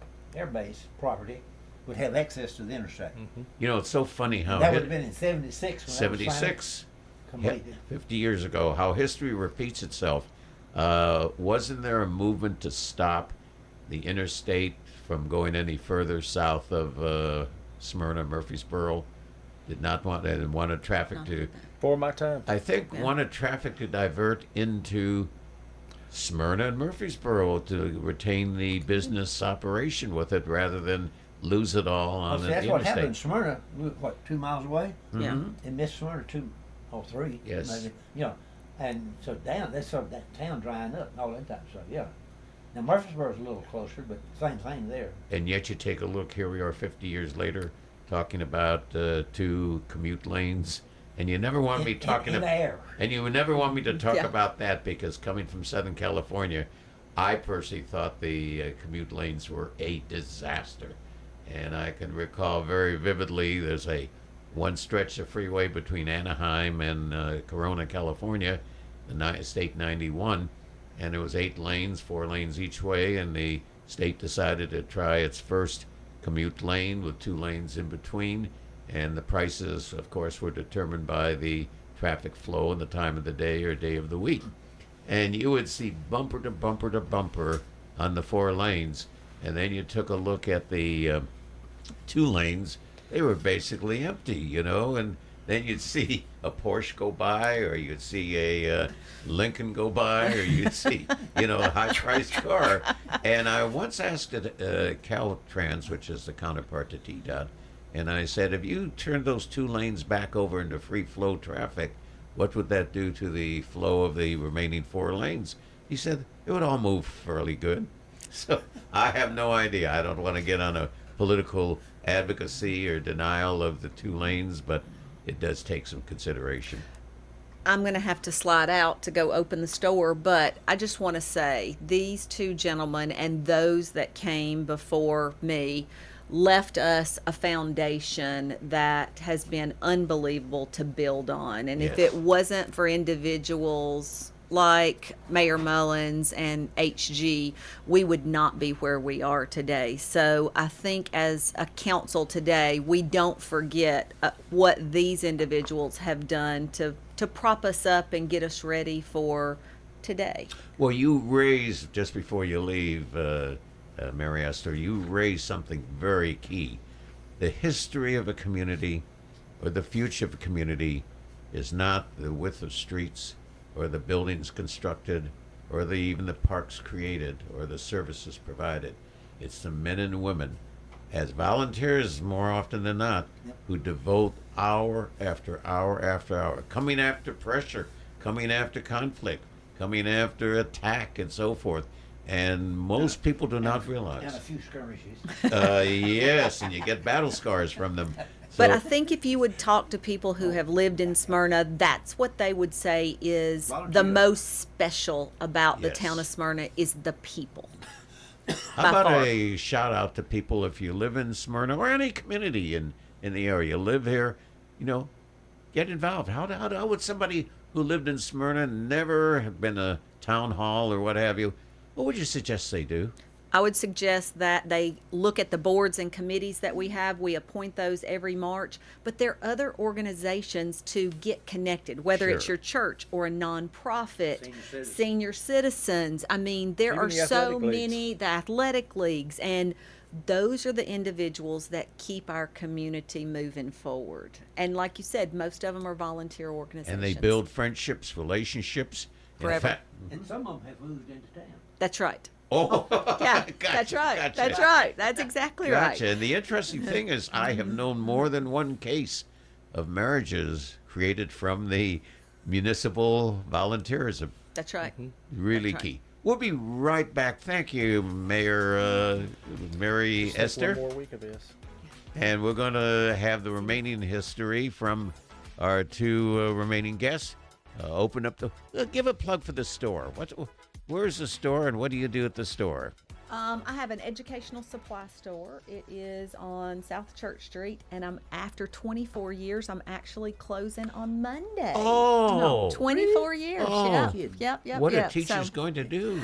base property would have access to the interstate. you know, it's so funny how That would have been in '76 when that was 76, finally yeah, completed. 50 years ago, how history repeats itself. Wasn't there a movement to stop the interstate from going any further south of Smyrna, Murfreesboro? They wanted traffic to. For my time. I think wanted traffic to divert into Smyrna and Murfreesboro to retain the business operation with it rather than lose it all Well, on see, the that's what happened in interstate. Smyrna. We were, what, 2 miles away? Yeah. Mhm. And missed Smyrna 2 or 3. Yes. Maybe. You know, and so down, that's sort of that town drying up and all that type of stuff, yeah. Now, Murfreesboro's a little closer, but same thing there. And yet you take a look, here we are 50 years later, talking about 2 commute lanes. And you never want me talking about, and you would never want me to talk about that, because coming from Southern California, I personally thought the commute lanes were a disaster. And I can recall very vividly, there's one stretch of freeway between Anaheim and Corona, California, the State 91, and it was 8 lanes, 4 lanes each way, and the state decided to try its first commute lane with 2 lanes in between. And the prices, of course, were determined by the traffic flow and the time of the day or day of the week. And you would see bumper to bumper to bumper on the 4 lanes. And then you took a look at the 2 lanes. They were basically empty, you know. And then you'd see a Porsche go by, or you'd see a Lincoln go by, or you'd see, you know, a high-priced car. And I once asked Caltrans, which is the counterpart to TDOT, and I said, if you turned those 2 lanes back over into free flow traffic, what would that do to the flow of the remaining 4 lanes? He said, it would all move fairly good. So I have no idea. I don't want to get on a political advocacy or denial of the 2 lanes, but it does take some consideration. I'm going to have to slide out to go open the store, but I just want to say these 2 gentlemen and those that came before me left us a foundation that has been unbelievable to build on. And if it wasn't for individuals like Mayor Mullins and H.G., we would not be where we are today. So I think as a council today, we don't forget what these individuals have done to prop us up and get us ready for today. Well, you raised, just before you leave, Mary Esther, you raised something very key. The history of a community, or the future of a community, is not the width of streets, or the buildings constructed, or even the parks created, or the services provided. It's the men and women, as volunteers more often than not, who devote hour after hour after hour, coming after pressure, coming after conflict, coming after attack, and so forth. And most people do not realize. And a few skirmishes. Yes, and you get battle scars from them. But I think if you would talk to people who have lived in Smyrna, that's what they would say is the most special about the town of Smyrna is the people. How about a shout out to people, if you live in Smyrna or any community in the area, you live here, you know, get involved. How would somebody who lived in Smyrna, never have been a town hall or what have you, what would you suggest they do? I would suggest that they look at the boards and committees that we have. We appoint those every March, but there are other organizations to get connected, whether it's your church or a nonprofit, senior citizens. I mean, there are so many, the athletic leagues, and those are the individuals that keep our community moving forward. And like you said, most of them are volunteer organizations. And they build friendships, relationships. Forever. And some of them have moved into town. That's right. Oh, yeah, gotcha, that's right. Gotcha. That's right. That's exactly right. And the interesting thing is, I have known more than one case of marriages created from the municipal volunteerism. That's right. Really That's key. right. We'll be right back. Thank you, Mayor Mary Esther. One more week of this. And we're going to have the remaining history from our 2 remaining guests. Open up the. Give a plug for the store. Where's the store, and what do you do at the store? I have an educational supply store. It is on South Church Street, and after 24 years, I'm actually closing on Monday. Oh, 24 years. Oh. Yep. What are teachers going to do?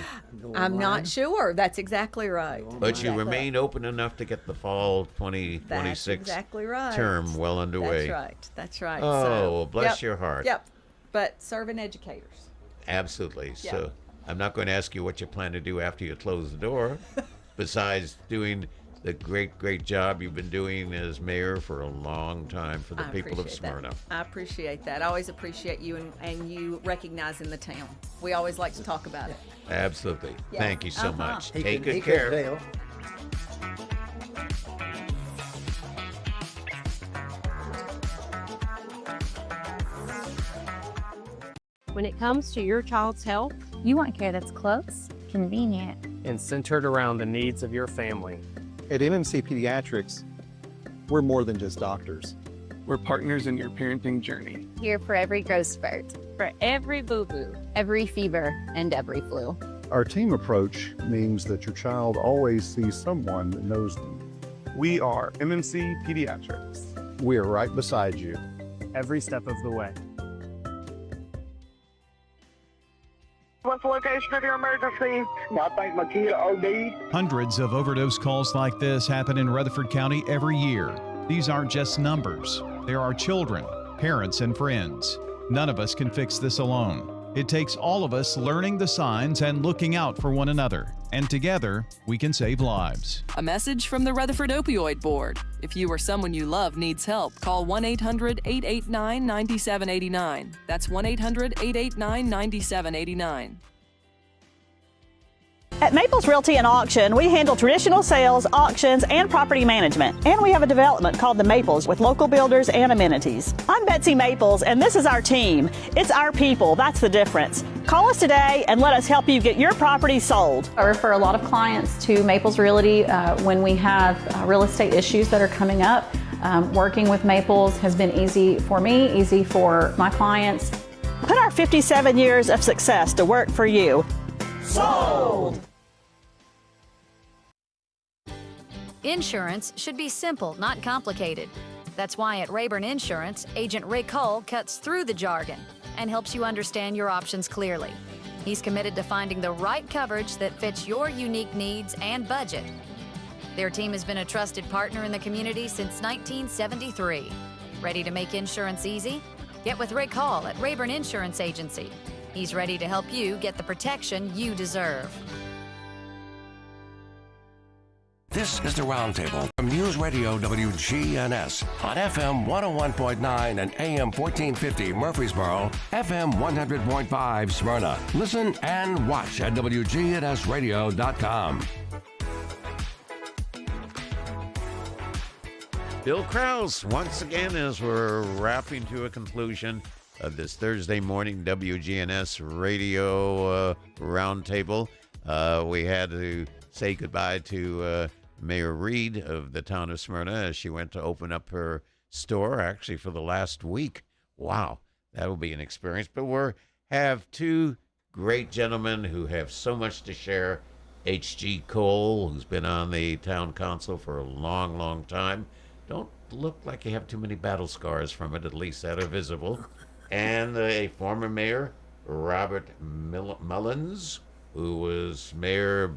I'm not sure. That's exactly right. But you remain open enough to get the fall 2026 exactly right. term well underway. That's right. Oh, so, well, bless your heart. Yep. But serving educators. Absolutely. Yep. So I'm not going to ask you what you plan to do after you close the door, besides doing the great job you've been doing as mayor for a long time for the people of Smyrna. I appreciate that. I always appreciate you and you recognizing the town. We always like to talk about it. Absolutely. Yeah. Thank you so much. He Take can- good he can care. tell. When it comes to your child's health, You want care that's close, convenient, and centered around the needs of your family. At MMC Pediatrics, we're more than just doctors. We're partners in your parenting journey. Here for every growth spurt, For every boo-boo. every fever, and every flu. Our team approach means that your child always sees someone that knows them. We are MMC Pediatrics. We are right beside you. Every step of the way. What's the location of your emergency? I think my kid OD'd. Hundreds of overdose calls like this happen in Rutherford County every year. These aren't just numbers. There are children, parents, and friends. None of us can fix this alone. It takes all of us learning the signs and looking out for one another. And together, we can save lives. A message from the Rutherford Opioid Board. If you or someone you love needs help, call 1-800-889-9789. That's 1-800-889-9789. At Maples Realty and Auction, we handle traditional sales, auctions, and property management. And we have a development called The Maples with local builders and amenities. I'm Betsy Maples, and this is our team. It's our people. That's the difference. Call us today and let us help you get your property sold. I refer a lot of clients to Maples Realty when we have real estate issues that are coming up. Working with Maples has been easy for me, easy for my clients. Put our 57 years of success to work for you. Sold! Insurance should be simple, not complicated. That's why at Rayburn Insurance, Agent Rick Hull cuts through the jargon and helps you understand your options clearly. He's committed to finding the right coverage that fits your unique needs and budget. Their team has been a trusted partner in the community since 1973. Ready to make insurance easy? Get with Rick Hall at Rayburn Insurance Agency. He's ready to help you get the protection you deserve. This is the Roundtable from News Radio WGNS on FM 101.9 and AM 1450 Murfreesboro, FM 100.5 Smyrna. Listen and watch at WGNSradio.com. Bill Kraus, once again, as we're wrapping to a conclusion of this Thursday morning WGNS radio roundtable. We had to say goodbye to Mayor Reed of the town of Smyrna as she went to open up her store, actually for the last week. Wow, that will be an experience. But we have two great gentlemen who have so much to share. H.G. Cole, who's been on the town council for a long, long time. Don't look like you have too many battle scars from it, at least that are visible. And a former mayor, Robert Mullins, who was mayor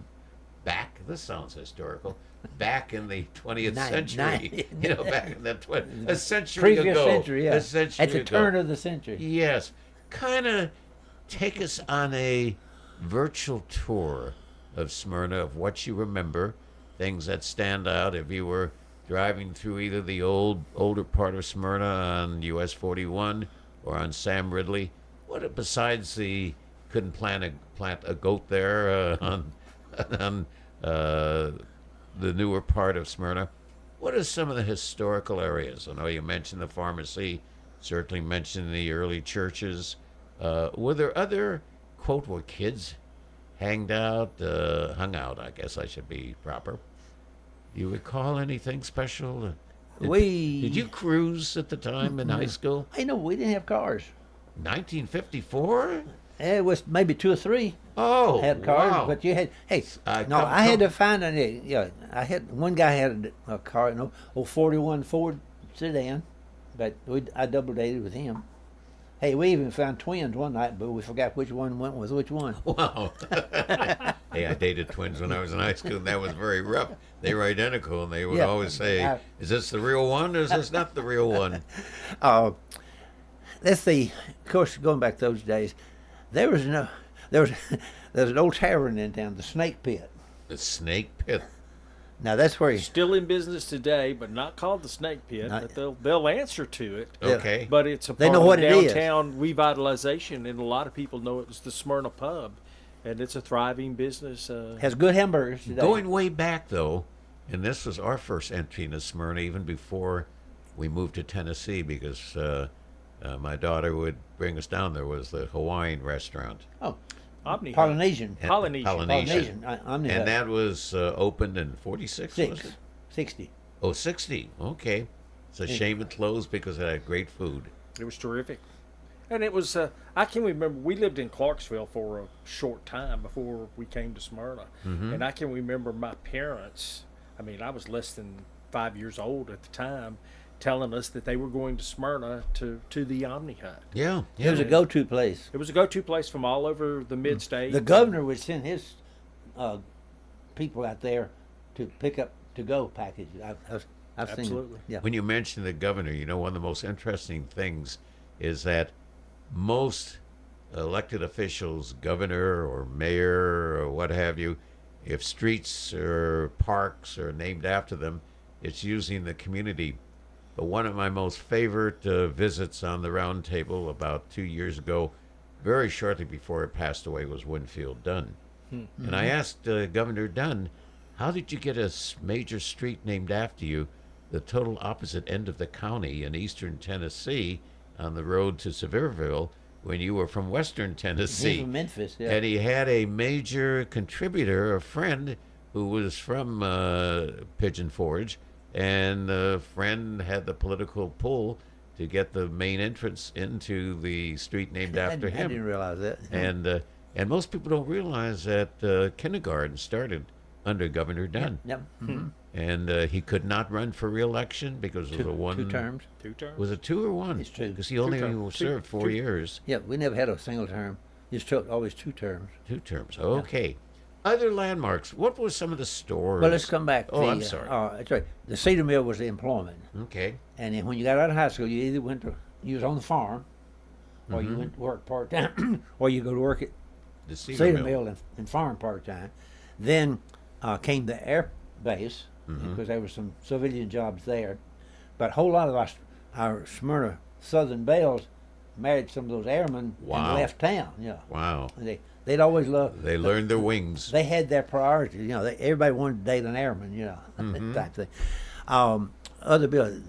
back, this sounds historical, back in the 20th century. Back in the a century Previous ago. century, yeah. A century At the ago. turn of the century. Yes. Kind of take us on a virtual tour of Smyrna, of what you remember, things that stand out. If you were driving through either the older part of Smyrna on US 41 or on Sam Ridley, what besides the couldn't plant a goat there on the newer part of Smyrna, what are some of the historical areas? I know you mentioned the pharmacy, certainly mentioned the early churches. Were there other, quote, where kids hung out, I guess I should be proper. Do you recall anything special? Did you cruise at the time in high school? I know, we didn't have cars. 1954? It was maybe 2 or 3. Oh, had cars, wow. But you had. Hey, I had to find a. Yeah, I had one guy had a car, an old 41 Ford sedan, but I double dated with him. Hey, we even found twins one night, but we forgot which one went with which one. Wow. Hey, I dated twins when I was in high school, and that was very rough. They were identical, and they would always say, "Is this the real one, or is this not the real one?" Let's see. Of course, going back those days, there was an old tavern in town, the Snake Pit. The Snake Pit. Now that's where still in business today, but not called the Snake Pit. But they'll answer to it. Okay. But it's a part of downtown revitalization, and a lot of people know it was the Smyrna Pub, and it's a thriving business. Has good hamburgers today. Going way back though, and this was our first entry into Smyrna, even before we moved to Tennessee, because my daughter would bring us down. There was the Hawaiian restaurant. Oh. Omni Hut. Polynesian. Polynesian. Omni Hut. And that was opened in 46, was it? 60. Oh, 60. Okay. It's a shame it closed because it had great food. It was terrific. And it was, I can remember, we lived in Clarksville for a short time before we came to Smyrna. Mhm. And I can remember my parents, I mean, I was less than 5 years old at the time, telling us that they were going to Smyrna to the Omni Hut. Yeah. It was a go-to place. It was a go-to place from all over the mid-state. The governor would send his people out there to pick up to-go packages. I've seen it. Absolutely. Yeah. When you mention the governor, you know, one of the most interesting things is that most elected officials, governor or mayor or what have you, if streets or parks are named after them, it's usually in the community. But one of my most favorite visits on the round table about 2 years ago, very shortly before it passed away, was Winfield Dunn. And I asked Governor Dunn, how did you get a major street named after you, the total opposite end of the county in eastern Tennessee on the road to Sevierville, when you were from western Tennessee? He's from Memphis, yeah. And he had a major contributor, a friend who was from Pigeon Forge, and the friend had the political pull to get the main entrance into the street named after him. I didn't realize that. And most people don't realize that kindergarten started under Governor Dunn. Yep. Mm-hmm. And he could not run for re-election because of the one... 2 terms. 2 terms. Was it 2 or 1? It's 2. Because he only served 4 years. Yeah, we never had a single term. It's always 2 terms. 2 terms. Okay. Other landmarks. What were some of the stores? Well, let's come back. I'm sorry. That's right. The cedar mill was the employment. Okay. And then when you got out of high school, you either you was on the farm, or you went to work part time, or you go to work at the cedar mill and farm part time. Then came the air base because there were some civilian jobs there, but a whole lot of our Smyrna Southern Belles married some of those airmen and left town. Yeah. Wow. They'd always loved. They learned their wings. They had their priorities. You know, everybody wanted to date an airman. You know, type thing. Other buildings.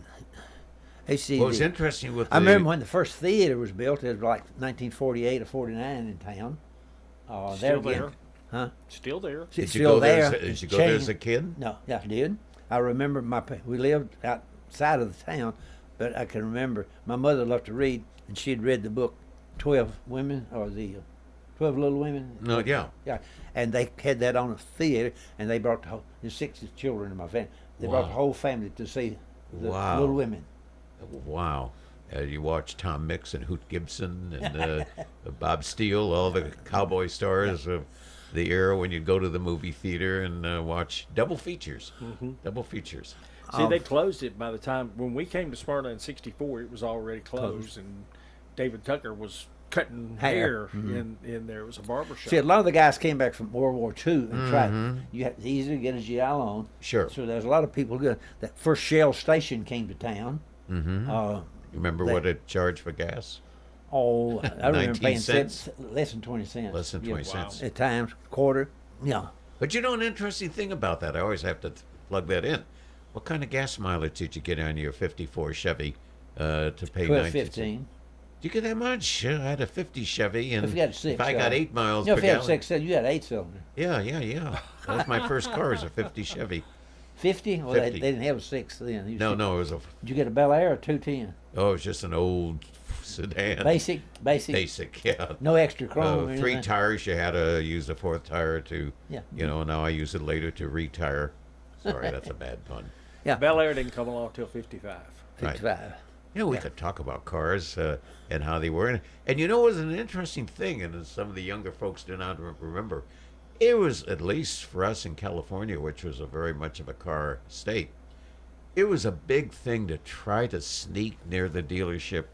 HCD. Well, it's interesting with I remember when the first theater was built. It was like 1948 or 49 in town. Still there. Huh? Still there. Did you go there? Did you go there as a kid? No, yeah, I did. I remember we lived outside of the town, but I can remember my mother loved to read, and she'd read the book 12 Women, or the 12 Little Women. No, yeah. Yeah, and they had that on a theater, and they brought there's 6 children in my family. They brought the whole family to see the Little Women. Wow. You watch Tom Mix and Hoot Gibson and Bob Steele, all the cowboy stars of the era when you'd go to the movie theater and watch double features. Double features. See, they closed it by the time, when we came to Smyrna in 64, it was already closed. And David Tucker was cutting hair in there. It was a barber shop. See, a lot of the guys came back from World War II and tried. It's easy to get a GI loan. Sure. So there's a lot of people good. That first Shell station came to town. You remember what it charged for gas? Oh, I remember paying cents? less than 20 cents. Less than 20 cents. At times, quarter. Yeah. But you know, an interesting thing about that, I always have to plug that in. What kind of gas mileage did you get on your 54 Chevy to pay 12, 15? Did you get that much? I had a 50 Chevy, and if you had a 6, if I got 8 miles per per gallon. If you gallon. had 6, you had 8 cylinder. Yeah. That was my first car, was a 50 Chevy. 50? Well, 50. They didn't have a 6 then. No, it was a... Did you get a Bel Air or 210? Oh, it was just an old sedan. Basic, yeah. No extra chrome or 3 anything? tires, you had to use the 4th tire to, Yeah. you know, now I use it later to retire. Sorry, that's a bad pun. Yeah. Bel Air didn't come along till 55. 55. Right. You know, we could talk about cars and how they were. And you know, it was an interesting thing, and some of the younger folks do not remember. It was, at least for us in California, which was very much of a car state, it was a big thing to try to sneak near the dealership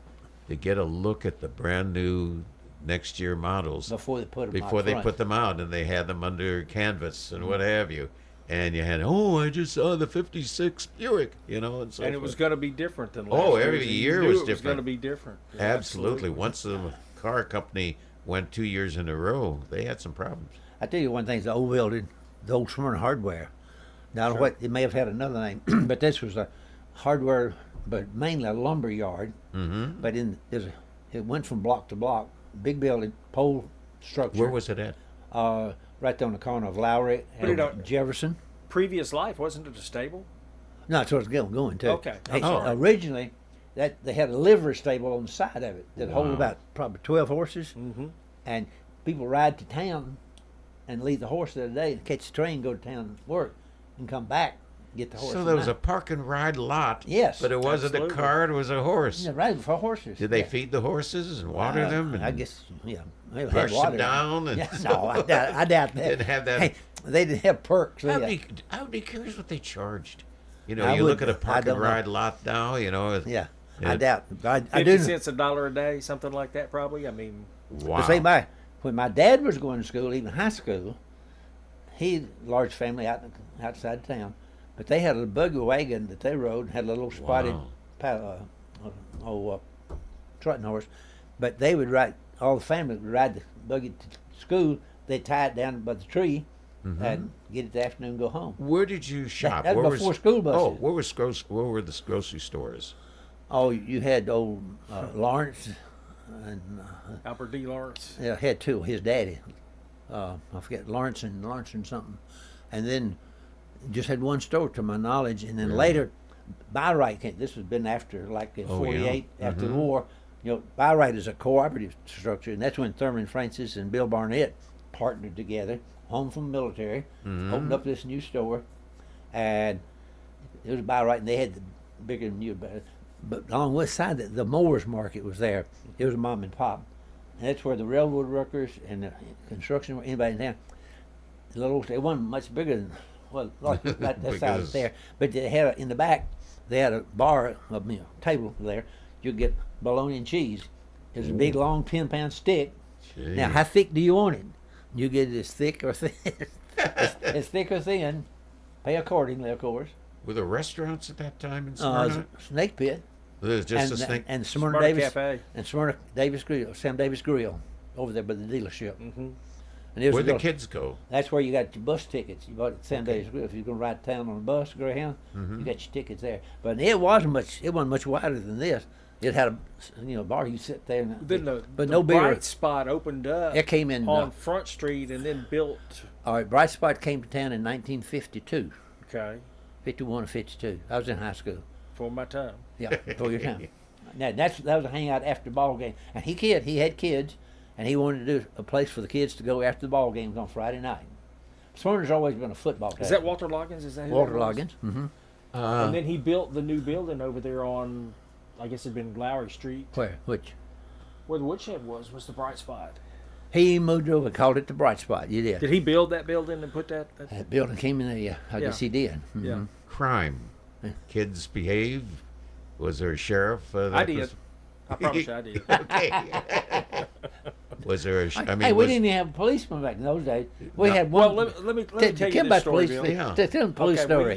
to get a look at the brand new next year models. Before they put them Before out they front. put them out, and they had them under canvas and what have you. And you had, I just saw the 56 Buick, you know, and so And it forth. was going to be different than last year. Every year You was knew different. It was going to be different. Yeah, Absolutely. Once the car company went 2 years in a row, they had some problems. I tell you one thing, the old building, the old Smyrna Hardware. Now, Sure. what it may have had another name, but this was a hardware, but mainly a lumber yard. Mm-hmm. But it went from block to block, big building, pole structure. Where was it at? Right on the corner of Lowry and Jefferson. Previous life, wasn't it a stable? No, that's what it's going to. Okay. Hey, originally, that they had a livery stable on the side of it that hold about probably 12 horses, and people ride to town and leave the horse the other day and catch the train, go to town and work, and come back and get the horse. So there was a park and ride lot. Yes. But it wasn't a car, it was a horse. Yeah, right, for horses. Did they feed the horses and water them? And I guess, yeah. They had brush water. them down? And Yeah, no, I doubt that. Didn't have that. Hey, they didn't have perks. I would be curious what they charged. You know, I you would- look at a I park don't and know. ride lot now, you know. Yeah, I doubt. I 50 do. cents $1 a day, something like that, probably. I mean, But say when my dad was going to school, even high school, large family outside town, but they had a buggy wagon that they rode and had a little spotted trotting horse. But they would ride, all the family would ride the buggy to school. They'd tie it down by the tree and get it the afternoon and go home. Where did you shop? That was before school buses. Oh, where were the grocery stores? Oh, you had old Lawrence and Albert D. Lawrence. Yeah, had two. His daddy, I forget, Lawrence and something, and then just had one store to my knowledge. And then later, Buy-Right came. This has been after, like in '48, after the war. You know, Buy-Right is a cooperative structure, and that's when Thurman Francis and Bill Barnett partnered together, home from the military, opened up this new store, and it was Buy-Right, and they had the bigger new. But on the west side, the mowers market was there. It was a mom and pop. And that's where the railroad workers and the construction, anybody in town, the little, it wasn't much bigger than, well, like that size there. But they had, in the back, they had a bar, table there. You'd get bologna and cheese. It was a big, long 10-pound stick. Jeez. Now, how thick do you want it? You get it as thick or thin. as thick or thin. Pay accordingly, of course. Were there restaurants at that time in Smyrna? Snake Pit. There's just a snake. And Smyrna Davis Cafe. And Smyrna Davis Grill, Sam Davis Grill, over there by the dealership. And Where'd the kids go? That's where you got your bus tickets. You bought at Sam Davis Grill. If you're going to ride to town on a bus, Greyhound, you got your tickets there. But it wasn't much wider than this. It had a bar you sit there. And, then but the no bigger. Bright Spot opened up. It came in on Front Street and then built. All right, Bright Spot came to town in 1952. Okay. 51 or 52. I was in high school. For my time. Yeah, for your time. Now that was a hangout after ball game, and he had kids, and he wanted to do a place for the kids to go after the ball games on Friday night. Smyrna's always been a football town. Is that Walter Loggins? Is that who Walter that was? Loggins? And then he built the new building over there on, I guess it'd been Lowry Street. Where? Which? Where the woodshed was the Bright Spot. He moved over and called it the Bright Spot. You did. Did he build that building and put that? That building came in there, yeah. I guess he did. Yeah. Crime. Kids behave. Was there a sheriff? I did. I promise you I did. Okay. Was there a... we didn't even have a policeman back in those days. We had one. Well, let me tell you this story, Bill. Tell the police story.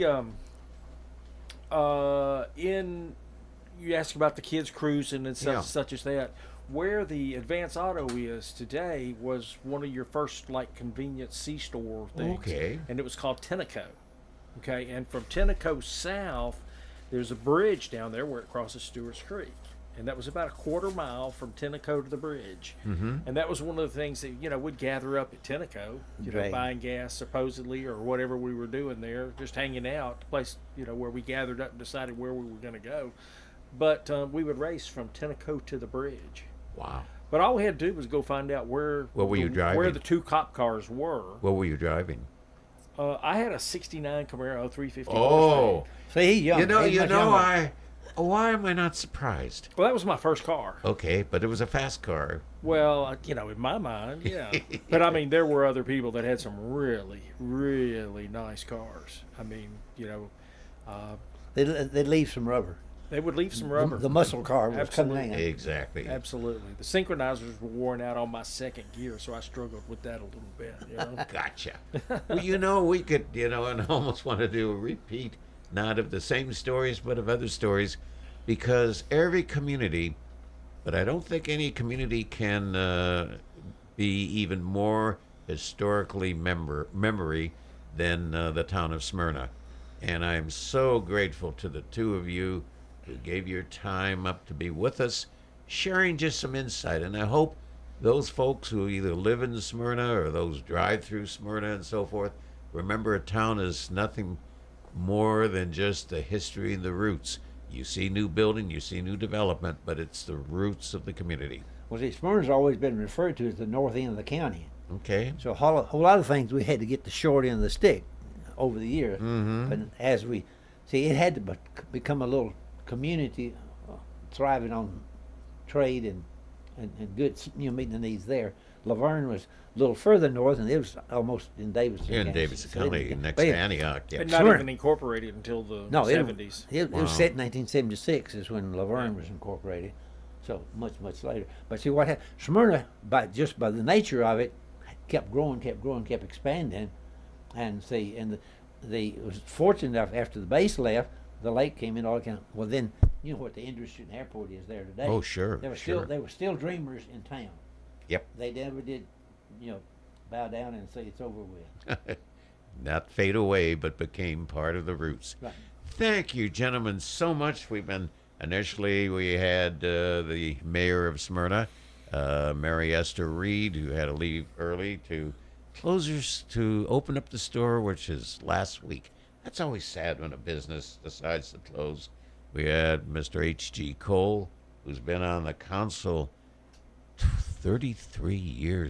You asked about the kids cruising and stuff such as that. Where the Advance Auto is today was one of your first convenience C-store things. Okay. And it was called Tenneco. Okay, and from Tenneco south, there's a bridge down there where it crosses Stewart's Creek. And that was about a quarter mile from Tenneco to the bridge. And that was one of the things that, we'd gather up at Tenneco, buying gas supposedly or whatever we were doing there, just hanging out, the place, where we gathered up and decided where we were going to go. But we would race from Tenneco to the bridge. Wow. But all we had to do was go find out where the two cop cars were. What were you driving? I had a 69 Camaro 350. Oh. See, young. Why am I not surprised? Well, that was my first car. Okay, but it was a fast car. Well, in my mind, yeah. But I mean, there were other people that had some really, really nice cars. I mean, they'd leave some rubber. They would leave some rubber. The muscle car was coming in. Exactly. Absolutely. The synchronizers were worn out on my second gear, so I struggled with that a little bit. Gotcha. Well, we could, and I almost want to do a repeat, not of the same stories, but of other stories, because every community, but I don't think any community can be even more historically memory than the town of Smyrna. And I'm so grateful to the two of you who gave your time up to be with us, sharing just some insight. And I hope those folks who either live in Smyrna or those drive through Smyrna and so forth, remember a town is nothing more than just the history and the roots. You see new building, you see new development, but it's the roots of the community. Well, see, Smyrna's always been referred to as the north end of the county. Okay. So a whole lot of things we had to get the short end of the stick over the years. Mm-hmm. But as we see, it had to become a little community thriving on trade and good, meeting the needs there. Laverne was a little further north, and it was almost in Davidson County. In Davidson County, next to Antioch. Yeah. But not even incorporated until the 70s. It was set in 1976 is when Laverne was incorporated. So much later. But see what happened? Smyrna, by the nature of it, kept growing, kept expanding, and see, and it was fortunate enough after the base left, the lake came in all kind. Well, then you know what the industry and airport is there today. Oh, sure. There were still dreamers in town. Yep. They never did, bow down and say it's over with. Not fade away, but became part of the roots. Right. Thank you, gentlemen, so much. Initially we had the mayor of Smyrna, Mary Esther Reed, who had to leave early to open up the store, which is last week. That's always sad when a business decides to close. We had Mr. H.G. Cole, who's been on the council 33 years.